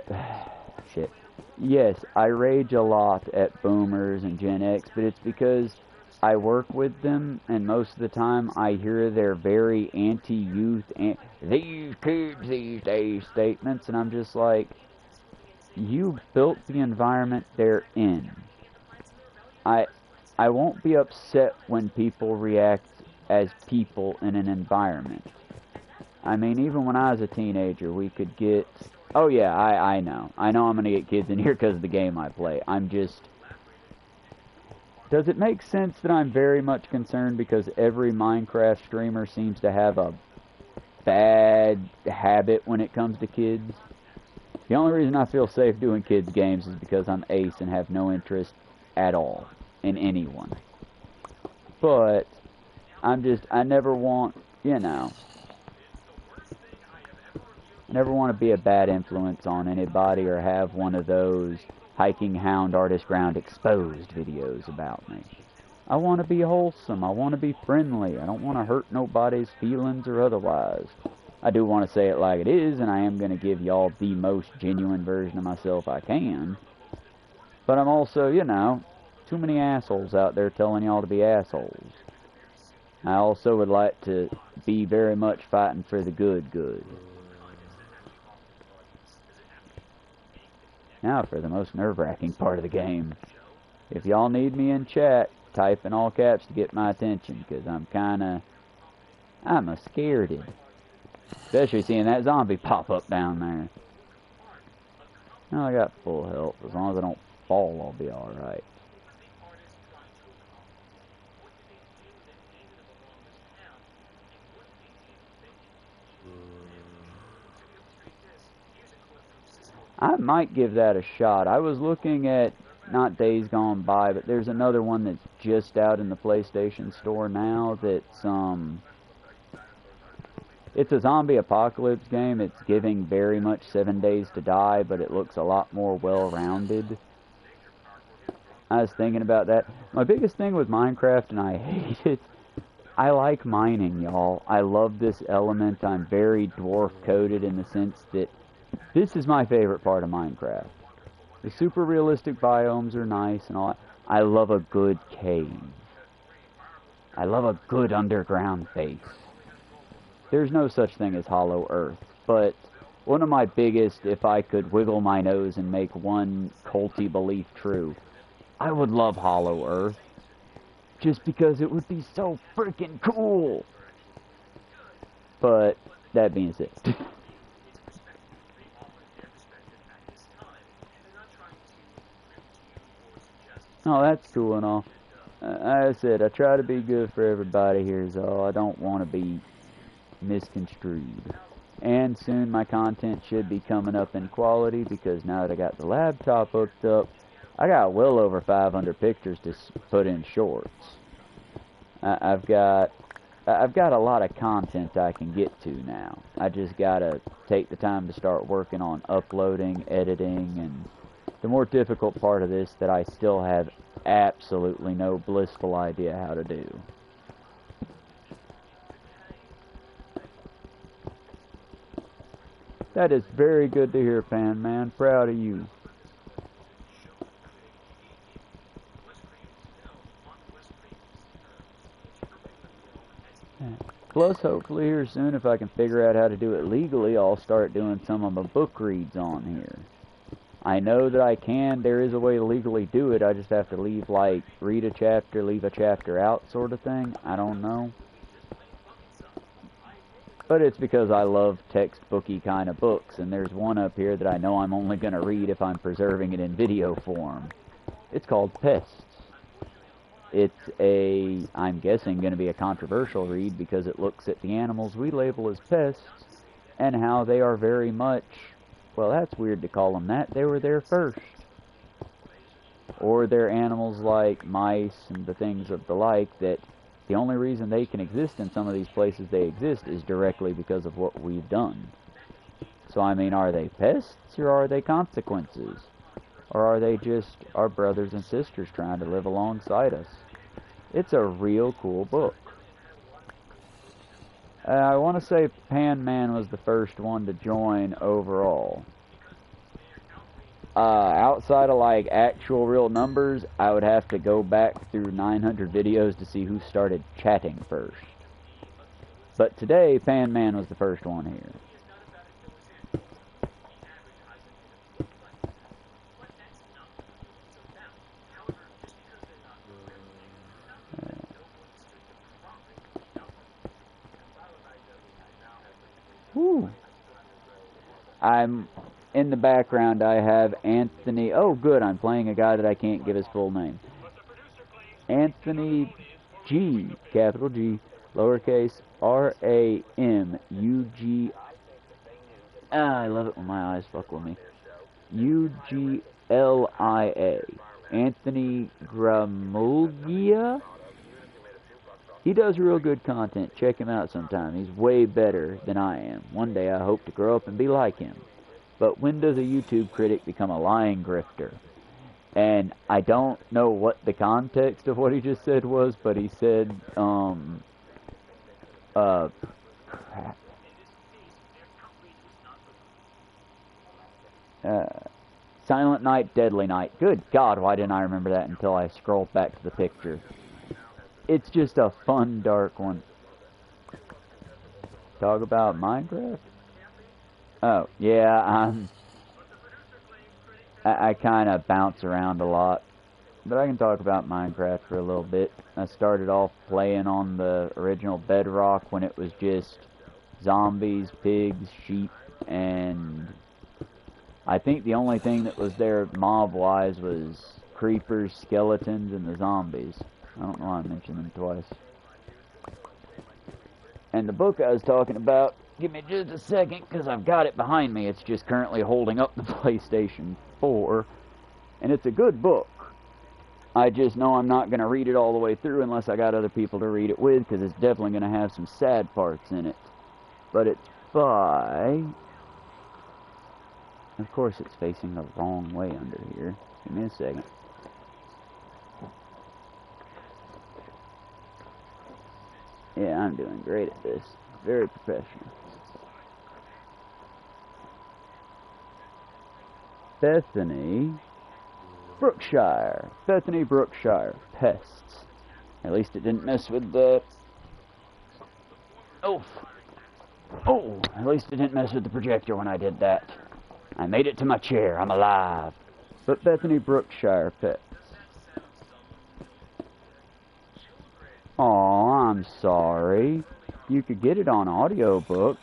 shit. Yes, I rage a lot at boomers and Gen X, but it's because I work with them, and most of the time I hear their very anti-youth, these kids these days statements, and I'm just like, you built the environment they're in. I won't be upset when people react as people in an environment. I mean, even when I was a teenager, we could get... Oh yeah, I know. I know I'm going to get kids in here because of the game I play. I'm just... Does it make sense that I'm very much concerned because every Minecraft streamer seems to have a bad habit when it comes to kids? The only reason I feel safe doing kids games is because I'm ace and have no interest at all in anyone. But I never want, you know, never want to be a bad influence on anybody or have one of those hiking hound artist ground exposed videos about me. I want to be wholesome. I want to be friendly. I don't want to hurt nobody's feelings or otherwise. I do want to say it like it is, and I am going to give y'all the most genuine version of myself I can. But I'm also, you know, too many assholes out there telling y'all to be assholes. I also would like to be very much fighting for the good. Now for the most nerve-wracking part of the game. If y'all need me in chat, type in all caps to get my attention, because I'm a scareded. Especially seeing that zombie pop up down there. Well, I got full health. As long as I don't fall, I'll be alright. I might give that a shot. I was looking at, not Days Gone By, but there's another one that's just out in the PlayStation Store now that's, it's a zombie apocalypse game. It's giving very much 7 Days to Die, but it looks a lot more well-rounded. I was thinking about that. My biggest thing with Minecraft, and I hate it, I like mining, y'all. I love this element. I'm very dwarf-coded in the sense that this is my favorite part of Minecraft. The super realistic biomes are nice and all that. I love a good cave. I love a good underground base. There's no such thing as Hollow Earth, but one of my biggest, if I could wiggle my nose and make one culty belief true, I would love Hollow Earth. Just because it would be so freaking cool. But, that being said... Oh, that's cool and all. Like I said, I try to be good for everybody here, so I don't want to be misconstrued. And soon my content should be coming up in quality, because now that I got the laptop hooked up, I got well over 500 pictures to put in shorts. I've got I've got a lot of content I can get to now. I just gotta take the time to start working on uploading, editing, and the more difficult part of this that I still have absolutely no blissful idea how to do. That is very good to hear, Pan Man. Proud of you. Plus, hopefully here soon, if I can figure out how to do it legally, I'll start doing some of my book reads on here. I know that I can. There is a way to legally do it. I just have to leave, like, read a chapter, leave a chapter out sort of thing. I don't know. But it's because I love textbooky kind of books, and there's one up here that I know I'm only going to read if I'm preserving it in video form. It's called Pests. It's I'm guessing, going to be a controversial read because it looks at the animals we label as pests and how they are very much, well, that's weird to call them that. They were there first. Or they're animals like mice and the things of the like that the only reason they can exist in some of these places they exist is directly because of what we've done. So, I mean, are they pests or are they consequences? Or are they just our brothers and sisters trying to live alongside us? It's a real cool book. I want to say Pan Man was the first one to join overall. Outside of like actual real numbers, I would have to go back through 900 videos to see who started chatting first. But today, Pan Man was the first one here. Whew. I'm in the background. I have Anthony. Oh, good. I'm playing a guy that I can't give his full name. Anthony G, capital G, lowercase R-A-M-U-G. I love it when my eyes fuck with me. U-G-L-I-A. Anthony Gramulgia. He does real good content. Check him out sometime. He's way better than I am. One day I hope to grow up and be like him. But when does a YouTube critic become a lying grifter? And I don't know what the context of what he just said was, but he said, crap. Silent Night, Deadly Night. Good God, why didn't I remember that until I scrolled back to the picture? It's just a fun, dark one. Talk about Minecraft? Oh, yeah, I kind of bounce around a lot. But I can talk about Minecraft for a little bit. I started off playing on the original Bedrock when it was just zombies, pigs, sheep, and I think the only thing that was there mob-wise was creepers, skeletons, and the zombies. I don't know why I mentioned them twice. And the book I was talking about, give me just a second, because I've got it behind me. It's just currently holding up the PlayStation 4. And it's a good book. I just know I'm not going to read it all the way through unless I got other people to read it with, because it's definitely going to have some sad parts in it. But it's by... Of course it's facing the wrong way under here. Give me a second. Yeah, I'm doing great at this. Very professional. Bethany Brookshire. Bethany Brookshire. Pests. At least it didn't mess with the... Oh, at least it didn't mess with the projector when I did that. I made it to my chair. I'm alive. But Bethany Brookshire Pets. Aw, I'm sorry. You could get it on audiobooks.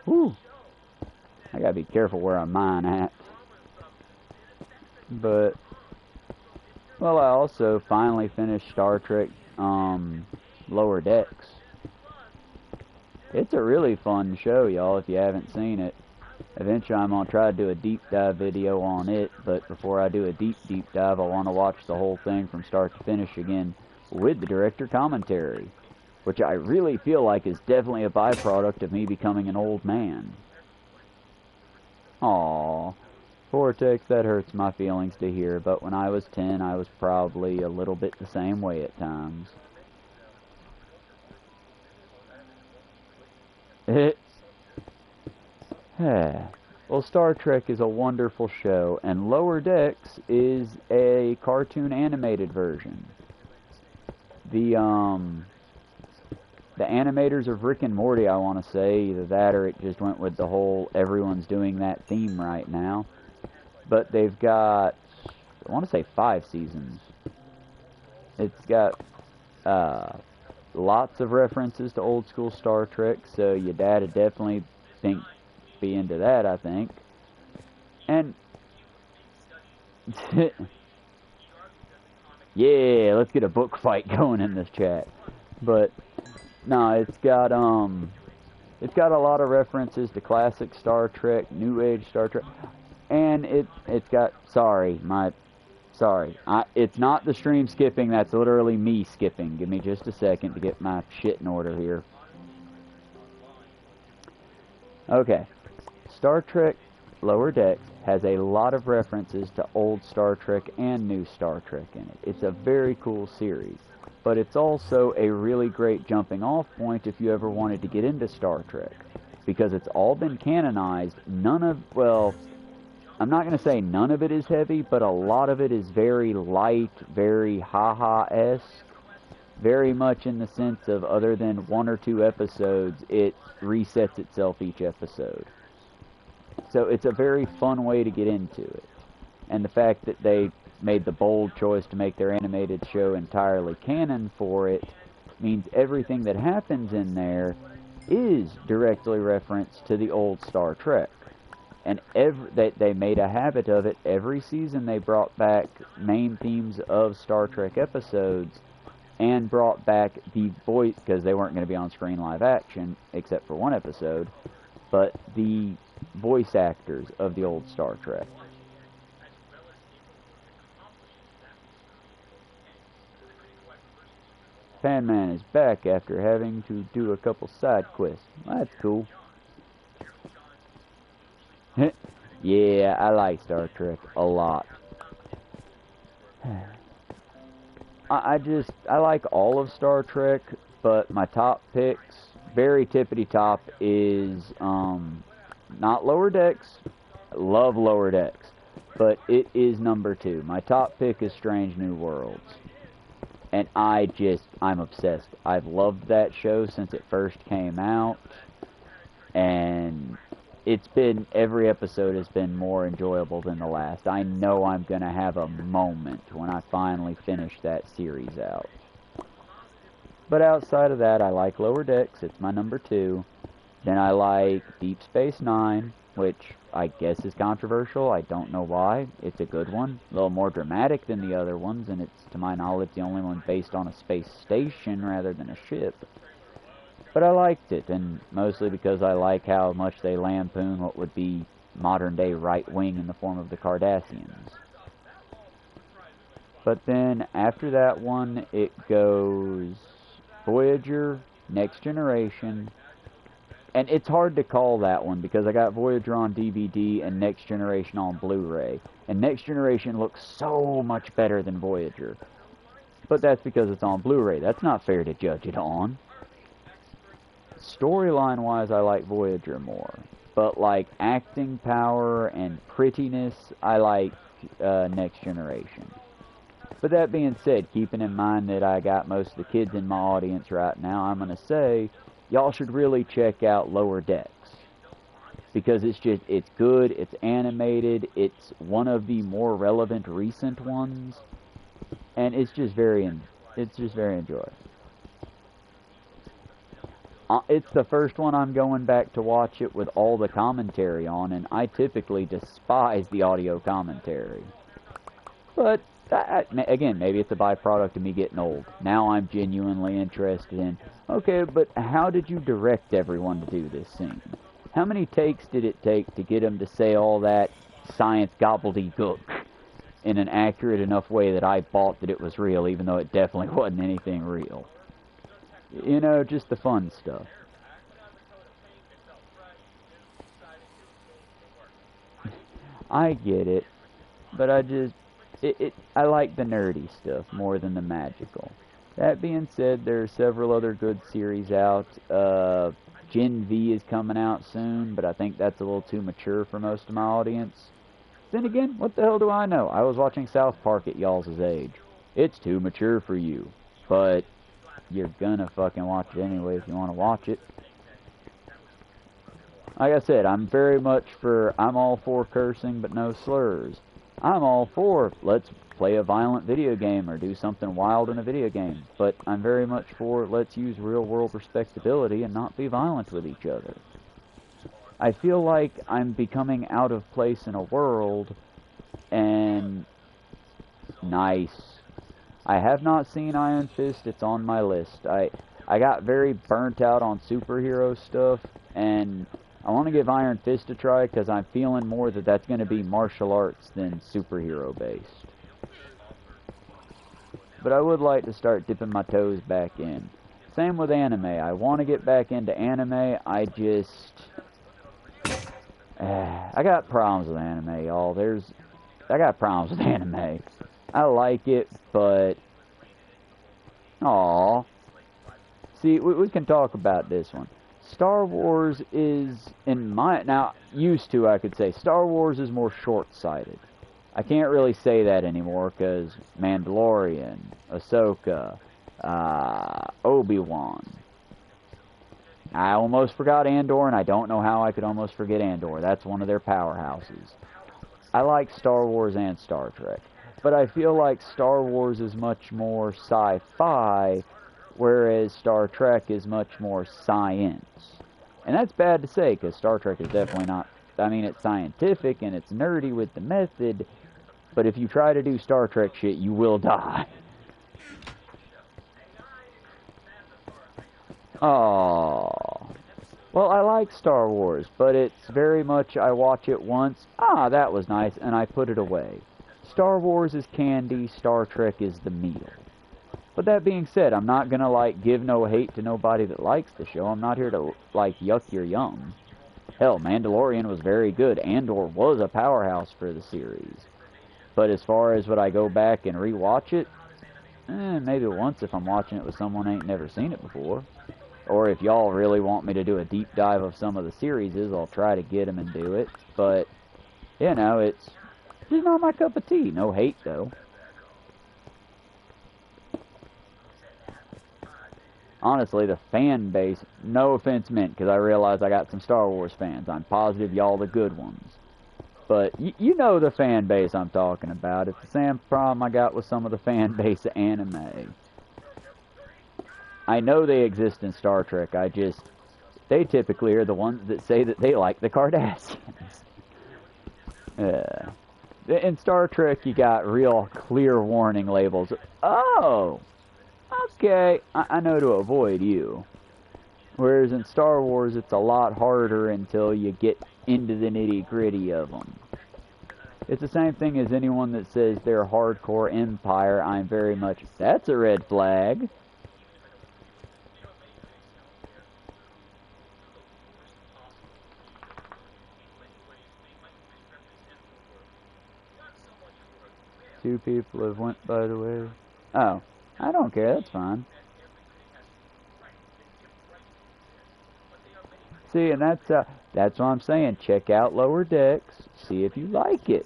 Whew. I gotta be careful where I'm mine at. But, well, I also finally finished Star Trek, Lower Decks. It's a really fun show, y'all, if you haven't seen it. Eventually I'm going to try to do a deep dive video on it, but before I do a deep dive, I want to watch the whole thing from start to finish again with the director commentary, which I really feel like is definitely a byproduct of me becoming an old man. Aww. Vortex, that hurts my feelings to hear, but when I was 10, I was probably a little bit the same way at times. Well, Star Trek is a wonderful show, and Lower Decks is a cartoon animated version. The animators of Rick and Morty, I want to say, either that or it just went with the whole everyone's doing that theme right now. But they've got, I want to say 5 seasons. It's got lots of references to old school Star Trek, so your dad would definitely be into that, I think. And yeah, let's get a book fight going in this chat. But no, it's got a lot of references to classic Star Trek, New Age Star Trek, and it's got it's not the stream skipping. That's literally me skipping. Give me just a second to get my shit in order here. Okay, Star Trek Lower Decks has a lot of references to old Star Trek and new Star Trek in it. It's a very cool series, but it's also a really great jumping off point if you ever wanted to get into Star Trek, because it's all been canonized. I'm not going to say none of it is heavy, but a lot of it is very light, very ha-ha-esque, very much in the sense of other than 1 or 2 episodes, it resets itself each episode. So it's a very fun way to get into it. And the fact that they made the bold choice to make their animated show entirely canon for it means everything that happens in there is directly referenced to the old Star Trek. And they made a habit of it. Every season they brought back main themes of Star Trek episodes and brought back the voice, because they weren't going to be on screen live action except for 1 episode, but the voice actors of the old Star Trek. Pan-Man is back after having to do a couple side quests. That's cool. Yeah, I like Star Trek a lot. I like all of Star Trek, but my top picks, very tippity top, is not Lower Decks. I love Lower Decks, but it is number 2. My top pick is Strange New Worlds, and I'm obsessed. I've loved that show since it first came out, and every episode has been more enjoyable than the last. I know I'm going to have a moment when I finally finish that series out. But outside of that, I like Lower Decks. It's my number 2. Then I like Deep Space Nine, which I guess is controversial. I don't know why. It's a good one. A little more dramatic than the other ones, and it's, to my knowledge, the only one based on a space station rather than a ship. But I liked it, and mostly because I like how much they lampoon what would be modern-day right-wing in the form of the Cardassians. But then, after that one, it goes Voyager, Next Generation, and it's hard to call that one because I got Voyager on DVD and Next Generation on Blu-ray, and Next Generation looks so much better than Voyager. But that's because it's on Blu-ray. That's not fair to judge it on. Storyline-wise, I like Voyager more. But, like, acting power and prettiness, I like Next Generation. But that being said, keeping in mind that I got most of the kids in my audience right now, I'm going to say, y'all should really check out Lower Decks. Because it's good, it's animated, it's one of the more relevant recent ones, and it's just very enjoyable. It's the first one I'm going back to watch it with all the commentary on, and I typically despise the audio commentary. But, again, maybe it's a byproduct of me getting old. Now I'm genuinely interested in, okay, but how did you direct everyone to do this scene? How many takes did it take to get him to say all that science gobbledygook in an accurate enough way that I bought that it was real, even though it definitely wasn't anything real? You know, just the fun stuff. I get it, but I like the nerdy stuff more than the magical. That being said, there are several other good series out. Gen V is coming out soon, but I think that's a little too mature for most of my audience. Then again, what the hell do I know? I was watching South Park at y'all's age. It's too mature for you, but you're gonna fucking watch it anyway if you want to watch it. Like I said, I'm all for cursing, but no slurs. I'm all for, let's play a violent video game or do something wild in a video game. But I'm very much for, let's use real-world respectability and not be violent with each other. I feel like I'm becoming out of place in a world, and nice. I have not seen Iron Fist. It's on my list. I got very burnt out on superhero stuff, and I want to give Iron Fist a try because I'm feeling more that that's going to be martial arts than superhero based. But I would like to start dipping my toes back in. Same with anime. I want to get back into anime. I got problems with anime, y'all. I got problems with anime. I like it, but aw. See, we can talk about this one. Star Wars is, used to, I could say, Star Wars is more short-sighted. I can't really say that anymore, because Mandalorian, Ahsoka, Obi-Wan. I almost forgot Andor, and I don't know how I could almost forget Andor. That's one of their powerhouses. I like Star Wars and Star Trek, but I feel like Star Wars is much more sci-fi, whereas Star Trek is much more science. And that's bad to say, because Star Trek is definitely not, it's scientific and it's nerdy with the method, but if you try to do Star Trek shit, you will die. Oh. Well, I like Star Wars, but it's very much, I watch it once, that was nice, and I put it away. Star Wars is candy, Star Trek is the meal. But that being said, I'm not gonna, give no hate to nobody that likes the show. I'm not here to, yuck your yum. Hell, Mandalorian was very good. Andor was a powerhouse for the series. But as far as would I go back and rewatch it? Maybe once if I'm watching it with someone who ain't never seen it before. Or if y'all really want me to do a deep dive of some of the series, I'll try to get them and do it. But, it's just not my cup of tea. No hate, though. Honestly, the fan base, no offense meant, because I realize I got some Star Wars fans. I'm positive y'all the good ones. But you know the fan base I'm talking about. It's the same problem I got with some of the fan base of anime. I know they exist in Star Trek. They typically are the ones that say that they like the Cardassians. In Star Trek, you got real clear warning labels. Oh! Okay, I know to avoid you. Whereas in Star Wars, it's a lot harder until you get into the nitty-gritty of them. It's the same thing as anyone that says they're hardcore Empire. I'm very much, that's a red flag. Two people have went, by the way. Oh. I don't care, that's fine. See, and that's what I'm saying. Check out Lower Decks, see if you like it.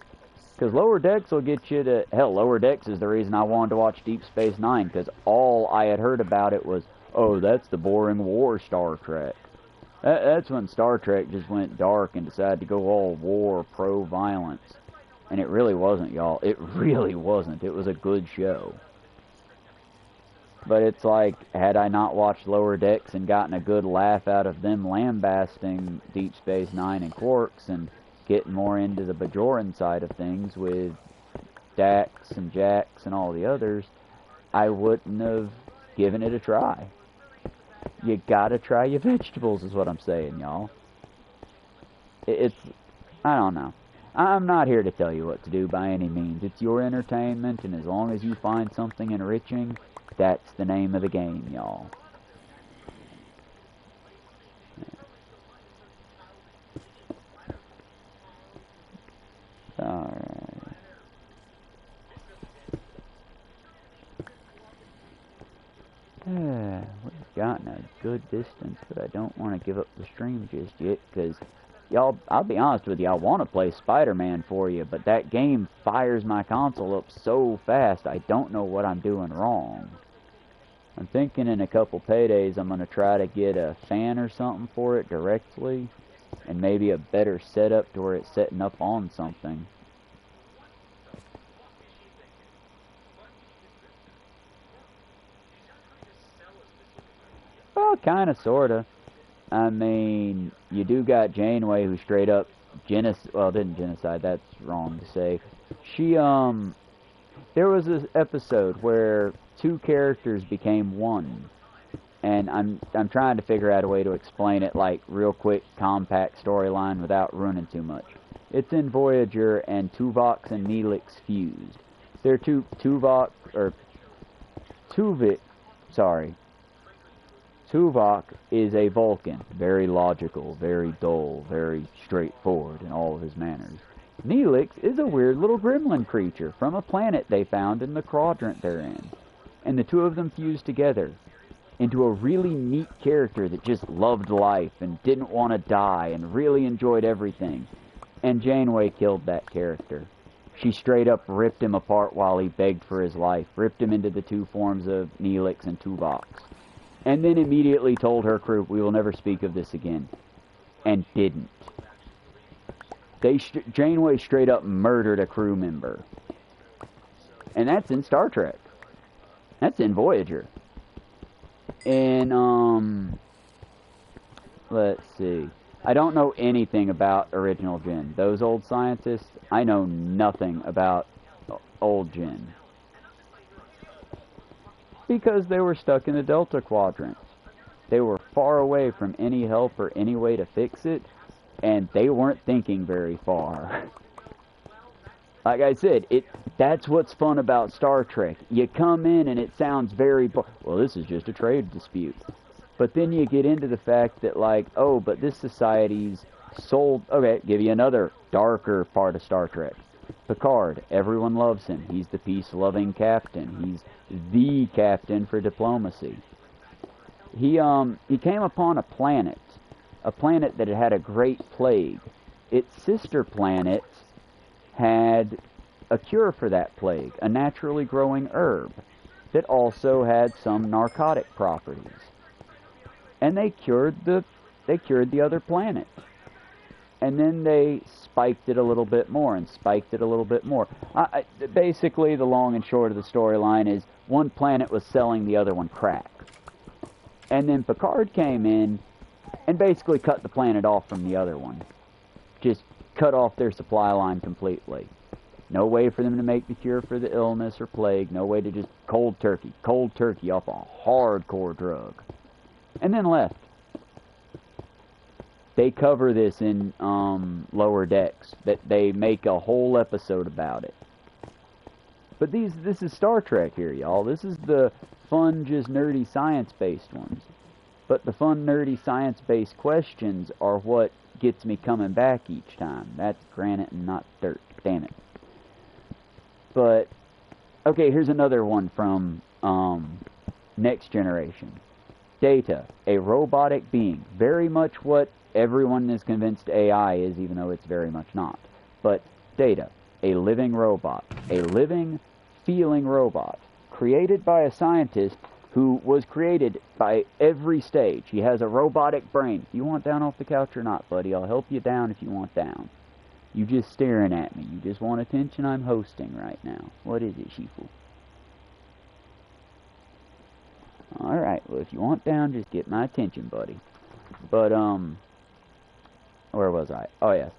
Because Lower Decks will get you to... Hell, Lower Decks is the reason I wanted to watch Deep Space Nine, because all I had heard about it was, oh, that's the boring war Star Trek. That's when Star Trek just went dark and decided to go all war, pro-violence. And it really wasn't, y'all. It really wasn't. It was a good show. But it's like, had I not watched Lower Decks and gotten a good laugh out of them lambasting Deep Space Nine and Quarks and getting more into the Bajoran side of things with Dax and Jax and all the others, I wouldn't have given it a try. You gotta try your vegetables is what I'm saying, y'all. It's, I don't know. I'm not here to tell you what to do by any means. It's your entertainment, and as long as you find something enriching, that's the name of the game, y'all. Alright. We've gotten a good distance, but I don't want to give up the stream just yet, because, y'all, I'll be honest with you, I want to play Spider-Man for you, but that game fires my console up so fast, I don't know what I'm doing wrong. I'm thinking in a couple paydays I'm going to try to get a fan or something for it directly, and maybe a better setup to where it's setting up on something. Well, kinda, sorta. I mean, you do got Janeway who straight up didn't genocide, that's wrong to say. She, there was this episode where two characters became one. And I'm trying to figure out a way to explain it, like, real quick, compact storyline without ruining too much. It's in Voyager, and Tuvok and Neelix fused. They're Tuvok is a Vulcan, very logical, very dull, very straightforward in all of his manners. Neelix is a weird little gremlin creature from a planet they found in the quadrant they're in. And the two of them fused together into a really neat character that just loved life and didn't want to die and really enjoyed everything. And Janeway killed that character. She straight up ripped him apart while he begged for his life, ripped him into the two forms of Neelix and Tuvok. And then immediately told her crew, we will never speak of this again. And didn't. Janeway straight up murdered a crew member. And that's in Star Trek. That's in Voyager. And, let's see. I don't know anything about Original Gen. Those old scientists, I know nothing about old Gen. Because they were stuck in the Delta Quadrant. They were far away from any help or any way to fix it, and they weren't thinking very far. Like I said, that's what's fun about Star Trek. You come in and it sounds very, well, this is just a trade dispute. But then you get into the fact that, like, oh, but this society's sold, okay, give you another darker part of Star Trek. Picard, everyone loves him. He's the peace-loving captain. He's the captain for diplomacy. He came upon a planet that had a great plague. Its sister planet had a cure for that plague, a naturally growing herb that also had some narcotic properties. And they cured the other planet. And then they spiked it a little bit more and spiked it a little bit more. Basically, the long and short of the storyline is one planet was selling the other one crack. And then Picard came in and basically cut the planet off from the other one. Just cut off their supply line completely. No way for them to make the cure for the illness or plague. No way to just cold turkey off a hardcore drug. And then left. They cover this in Lower Decks. That they make a whole episode about it. But this is Star Trek here, y'all. This is the fun, just nerdy science-based ones. But the fun, nerdy science-based questions are what gets me coming back each time. That's granite and not dirt. Damn it. But, okay, here's another one from Next Generation. Data, a robotic being. Very much what everyone is convinced AI is, even though it's very much not. But Data, a living robot. A living, feeling robot. Created by a scientist who was created by every stage. He has a robotic brain. You want down off the couch or not, buddy? I'll help you down if you want down. You just staring at me. You just want attention? I'm hosting right now. What is it, Shifu? Alright, well, if you want down, just get my attention, buddy. But, where was I? Oh, yes.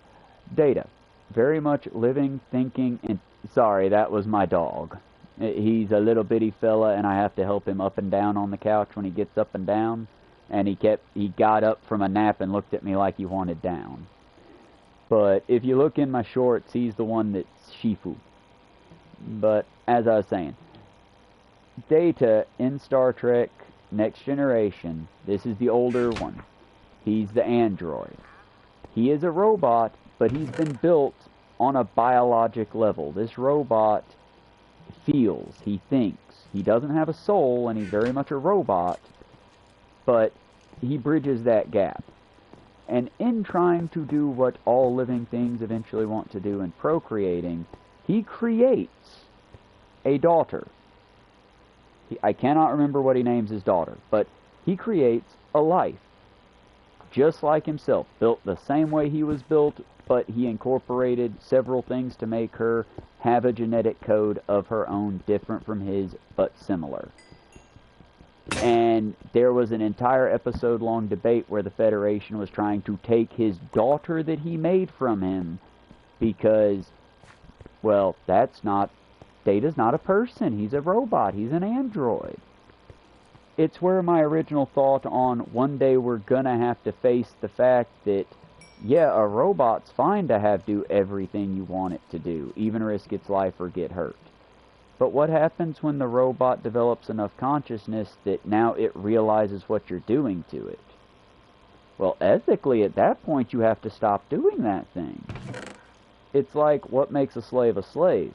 Data. Very much living, thinking, and... Sorry, that was my dog. He's a little bitty fella, and I have to help him up and down on the couch when he gets up and down. And he got up from a nap and looked at me like he wanted down. But if you look in my shorts, he's the one that's Shifu. But as I was saying, Data in Star Trek Next Generation, this is the older one. He's the android. He is a robot, but he's been built on a biologic level. This robot feels, he thinks. He doesn't have a soul, and he's very much a robot, but he bridges that gap. And in trying to do what all living things eventually want to do in procreating, he creates a daughter. I cannot remember what he names his daughter, but he creates a life. Just like himself, built the same way he was built, but he incorporated several things to make her have a genetic code of her own, different from his, but similar. And there was an entire episode-long debate where the Federation was trying to take his daughter that he made from him because, well, Data's not a person. He's a robot. He's an android. It's where my original thought on one day we're gonna have to face the fact that, yeah, a robot's fine to do everything you want it to do, even risk its life or get hurt. But what happens when the robot develops enough consciousness that now it realizes what you're doing to it? Well, ethically, at that point, you have to stop doing that thing. It's like, what makes a slave a slave?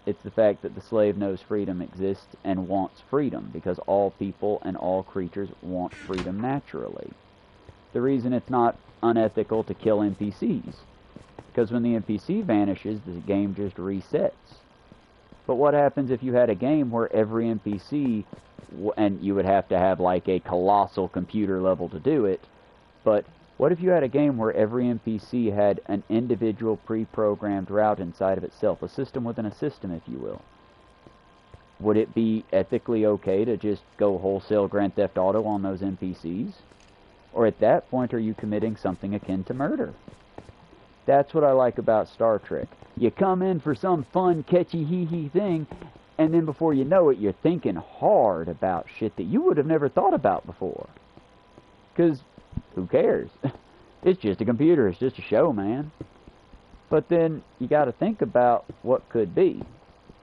It's the fact that the slave knows freedom exists and wants freedom, because all people and all creatures want freedom naturally. The reason it's not unethical to kill NPCs, because when the NPC vanishes, the game just resets. But what happens if you had a game where every NPC, and you would have to have like a colossal computer level to do it, but what if you had a game where every NPC had an individual pre-programmed route inside of itself, a system within a system, if you will? Would it be ethically okay to just go wholesale Grand Theft Auto on those NPCs? Or at that point, are you committing something akin to murder? That's what I like about Star Trek. You come in for some fun, catchy, hee-hee thing, and then before you know it, you're thinking hard about shit that you would have never thought about before. Because who cares? It's just a computer. It's just a show, man. But then you got to think about what could be.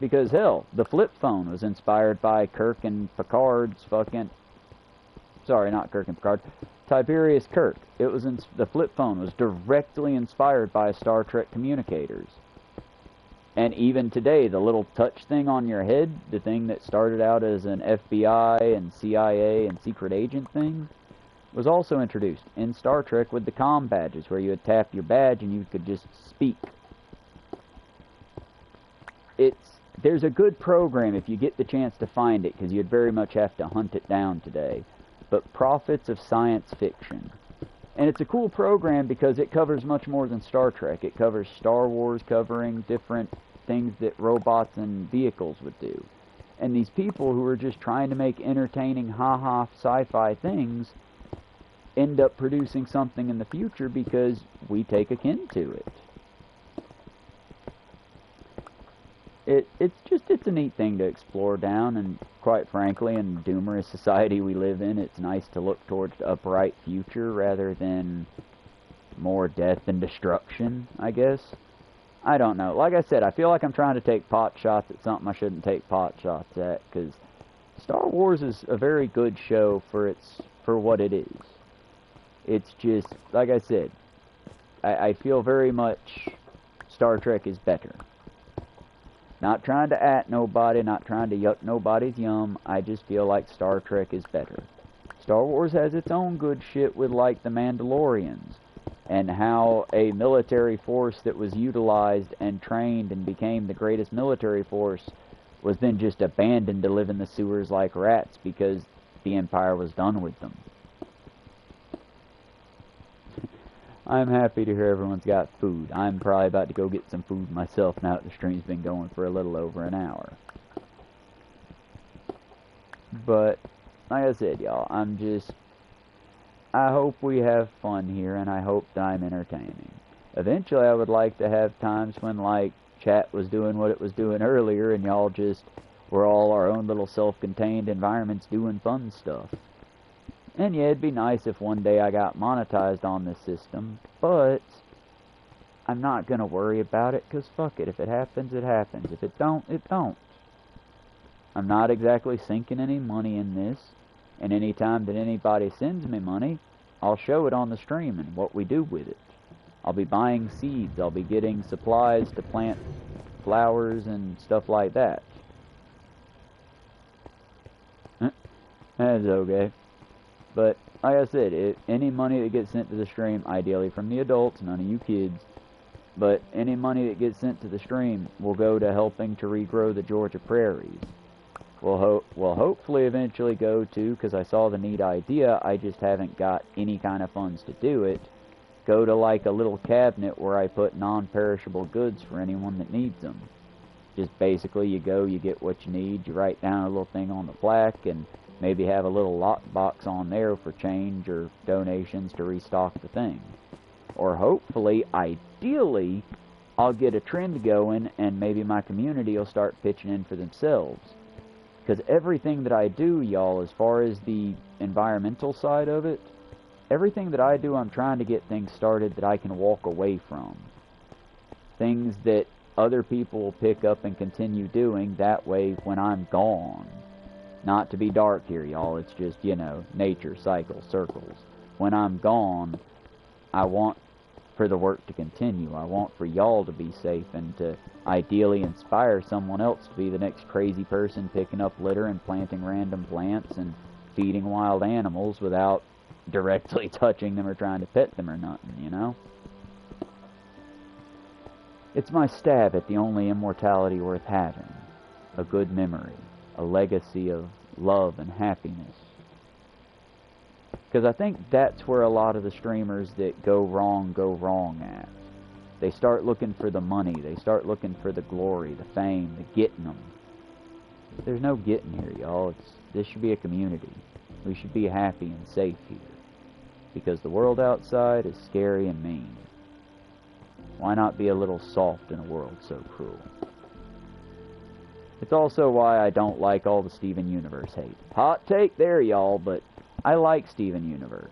Because, hell, the flip phone was inspired by Kirk and Picard's fucking... Sorry, not Kirk and Picard. Tiberius Kirk. The flip phone was directly inspired by Star Trek communicators. And even today, the little touch thing on your head, the thing that started out as an FBI and CIA and secret agent thing, was also introduced in Star Trek with the comm badges, where you would tap your badge and you could just speak. There's a good program if you get the chance to find it, because you'd very much have to hunt it down today. But Prophets of Science Fiction. And it's a cool program because it covers much more than Star Trek. It covers Star Wars, covering different things that robots and vehicles would do. And these people who are just trying to make entertaining, ha-ha, sci-fi things end up producing something in the future because we take a kin to it. It's a neat thing to explore down, and quite frankly, in the doomerous society we live in, it's nice to look towards the upright future rather than more death and destruction, I guess. I don't know. Like I said, I feel like I'm trying to take pot shots at something I shouldn't take pot shots at, because Star Wars is a very good show for what it is. It's just, like I said, I feel very much Star Trek is better. Not trying to at nobody, not trying to yuck nobody's yum. I just feel like Star Trek is better. Star Wars has its own good shit with, like, the Mandalorians, and how a military force that was utilized and trained and became the greatest military force was then just abandoned to live in the sewers like rats because the Empire was done with them. I'm happy to hear everyone's got food. I'm probably about to go get some food myself now that the stream's been going for a little over an hour. But, like I said, y'all, I hope we have fun here, and I hope that I'm entertaining. Eventually, I would like to have times when, like, chat was doing what it was doing earlier, and y'all just were all our own little self-contained environments doing fun stuff. And yeah, it'd be nice if one day I got monetized on this system, but I'm not gonna worry about it, 'cause fuck it. If it happens, it happens. If it don't, it don't. I'm not exactly sinking any money in this, and any time that anybody sends me money, I'll show it on the stream and what we do with it. I'll be buying seeds, I'll be getting supplies to plant flowers and stuff like that. That's okay. But, like I said, any money that gets sent to the stream, ideally from the adults, none of you kids, but any money that gets sent to the stream will go to helping to regrow the Georgia prairies. Will hopefully eventually go to, because I saw the neat idea, I just haven't got any kind of funds to do it, go to like a little cabinet where I put non-perishable goods for anyone that needs them. Just basically you go, you get what you need, you write down a little thing on the plaque, and maybe have a little lockbox on there for change or donations to restock the thing. Or hopefully, ideally, I'll get a trend going and maybe my community will start pitching in for themselves. Because everything that I do, y'all, as far as the environmental side of it, everything that I do, I'm trying to get things started that I can walk away from. Things that other people will pick up and continue doing, that way when I'm gone. Not to be dark here, y'all, it's just, you know, nature, cycles, circles. When I'm gone, I want for the work to continue. I want for y'all to be safe and to ideally inspire someone else to be the next crazy person picking up litter and planting random plants and feeding wild animals without directly touching them or trying to pet them or nothing, you know? It's my stab at the only immortality worth having. A good memory. A legacy of love and happiness. Because I think that's where a lot of the streamers that go wrong at. They start looking for the money. They start looking for the glory, the fame, the getting them. There's no getting here, y'all. This should be a community. We should be happy and safe here. Because the world outside is scary and mean. Why not be a little soft in a world so cruel? It's also why I don't like all the Steven Universe hate. Hot take there, y'all, but I like Steven Universe.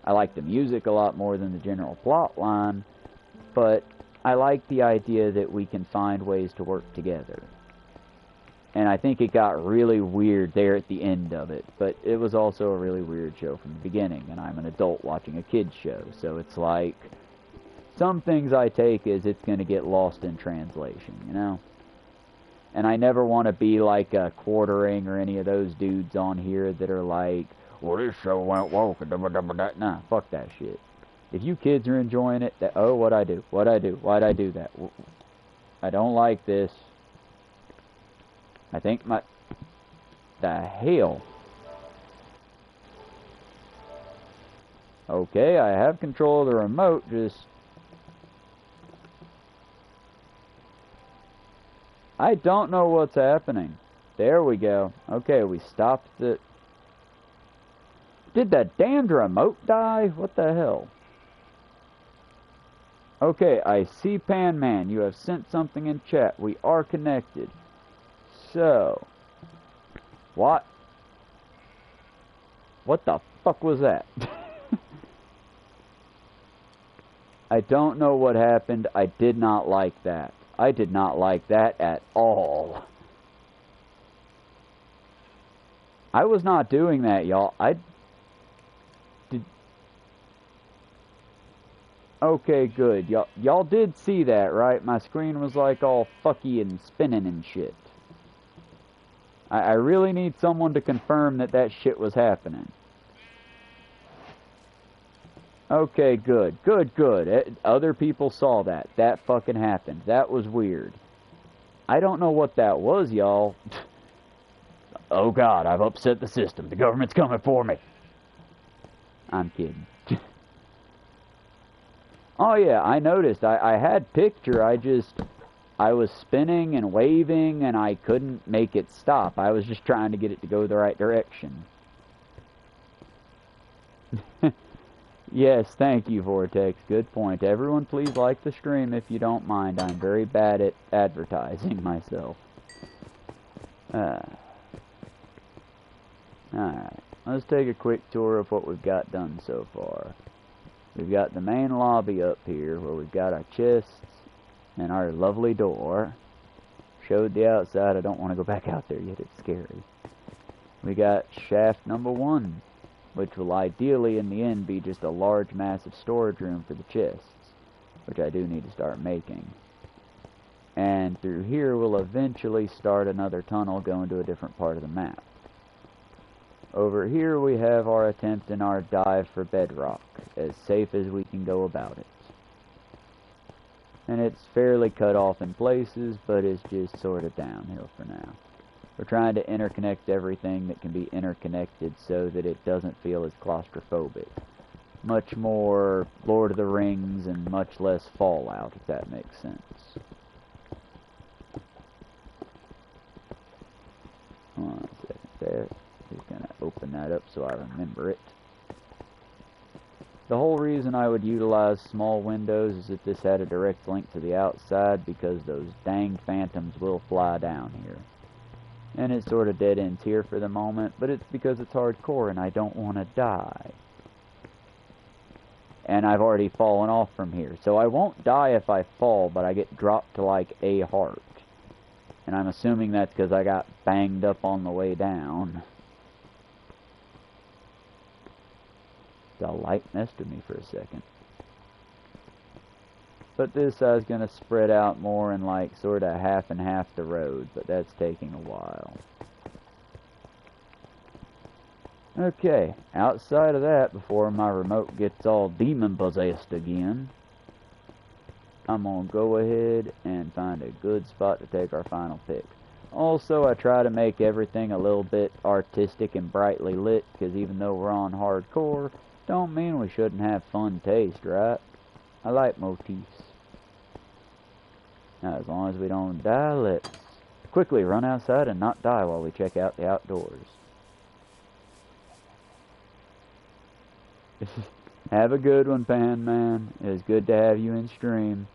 I like the music a lot more than the general plot line, but I like the idea that we can find ways to work together. And I think it got really weird there at the end of it, but it was also a really weird show from the beginning, and I'm an adult watching a kid's show, so it's like, some things I take as it's going to get lost in translation, you know? And I never want to be like a Quartering or any of those dudes on here that are like, well, this show went woke. Nah, fuck that shit. If you kids are enjoying it, what'd I do? Why'd I do that? I don't like this. I think the hell? Okay, I have control of the remote, just... I don't know what's happening. There we go. Okay, we stopped the... Did the damned remote die? What the hell? Okay, I see Pan Man. You have sent something in chat. We are connected. So... What? What the fuck was that? I don't know what happened. I did not like that. I did not like that at all. I was not doing that, y'all. I did... Okay, good. Y'all did see that, right? My screen was like all fucky and spinning and shit. I really need someone to confirm that that shit was happening. Okay, good. Other people saw that. That fucking happened. That was weird. I don't know what that was, y'all. Oh God, I've upset the system. The government's coming for me. I'm kidding. Oh yeah, I noticed. I had picture. I was spinning and waving and I couldn't make it stop. I was just trying to get it to go the right direction. Yes, thank you, Vortex. Good point. Everyone, please like the stream if you don't mind. I'm very bad at advertising myself. Alright. Let's take a quick tour of what we've got done so far. we've got the main lobby up here where we've got our chests and our lovely door. Showed the outside. I don't want to go back out there yet. It's scary. We got shaft number 1, which will ideally in the end be just a large massive storage room for the chests, which I do need to start making. And through here we'll eventually start another tunnel going to a different part of the map. Over here we have our attempt in our dive for bedrock, as safe as we can go about it. And it's fairly cut off in places, but it's just sort of downhill for now. We're trying to interconnect everything that can be interconnected so that it doesn't feel as claustrophobic. Much more Lord of the Rings and much less Fallout, if that makes sense. One second there. Just gonna open that up so I remember it. The whole reason I would utilize small windows is if this had a direct link to the outside, because those dang phantoms will fly down here. And it sort of dead ends here for the moment, but it's because it's hardcore and I don't want to die. And I've already fallen off from here. So I won't die if I fall, but I get dropped to like a heart. And I'm assuming that's because I got banged up on the way down. The light messed with me for a second. But this I was going to spread out more in like sort of half and half the road, but that's taking a while. Okay, outside of that, before my remote gets all demon-possessed again, I'm going to go ahead and find a good spot to take our final pick. Also, I try to make everything a little bit artistic and brightly lit, because even though we're on hardcore, don't mean we shouldn't have fun taste, right? I like motifs. Now, as long as we don't die, let's quickly run outside and not die while we check out the outdoors. Have a good one, Pan Man. It was good to have you in stream.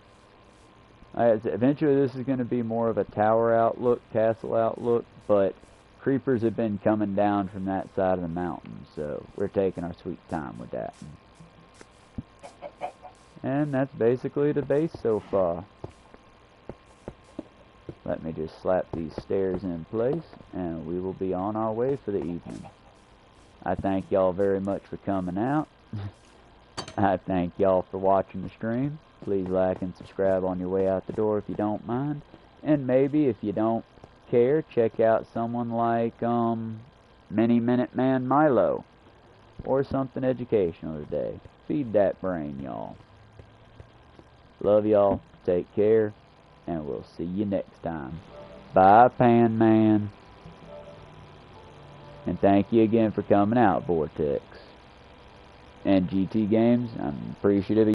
Eventually this is going to be more of a tower outlook, castle outlook, but creepers have been coming down from that side of the mountain, so we're taking our sweet time with that. And that's basically the base so far. Let me just slap these stairs in place, and we will be on our way for the evening. I thank y'all very much for coming out. I thank y'all for watching the stream. Please like and subscribe on your way out the door if you don't mind. And maybe if you don't care, check out someone like Mini Minute Man Milo. Or something educational today. Feed that brain, y'all. Love y'all. Take care. And we'll see you next time. Bye, Pan Man. And thank you again for coming out, Vortex. And GT Games, I'm appreciative of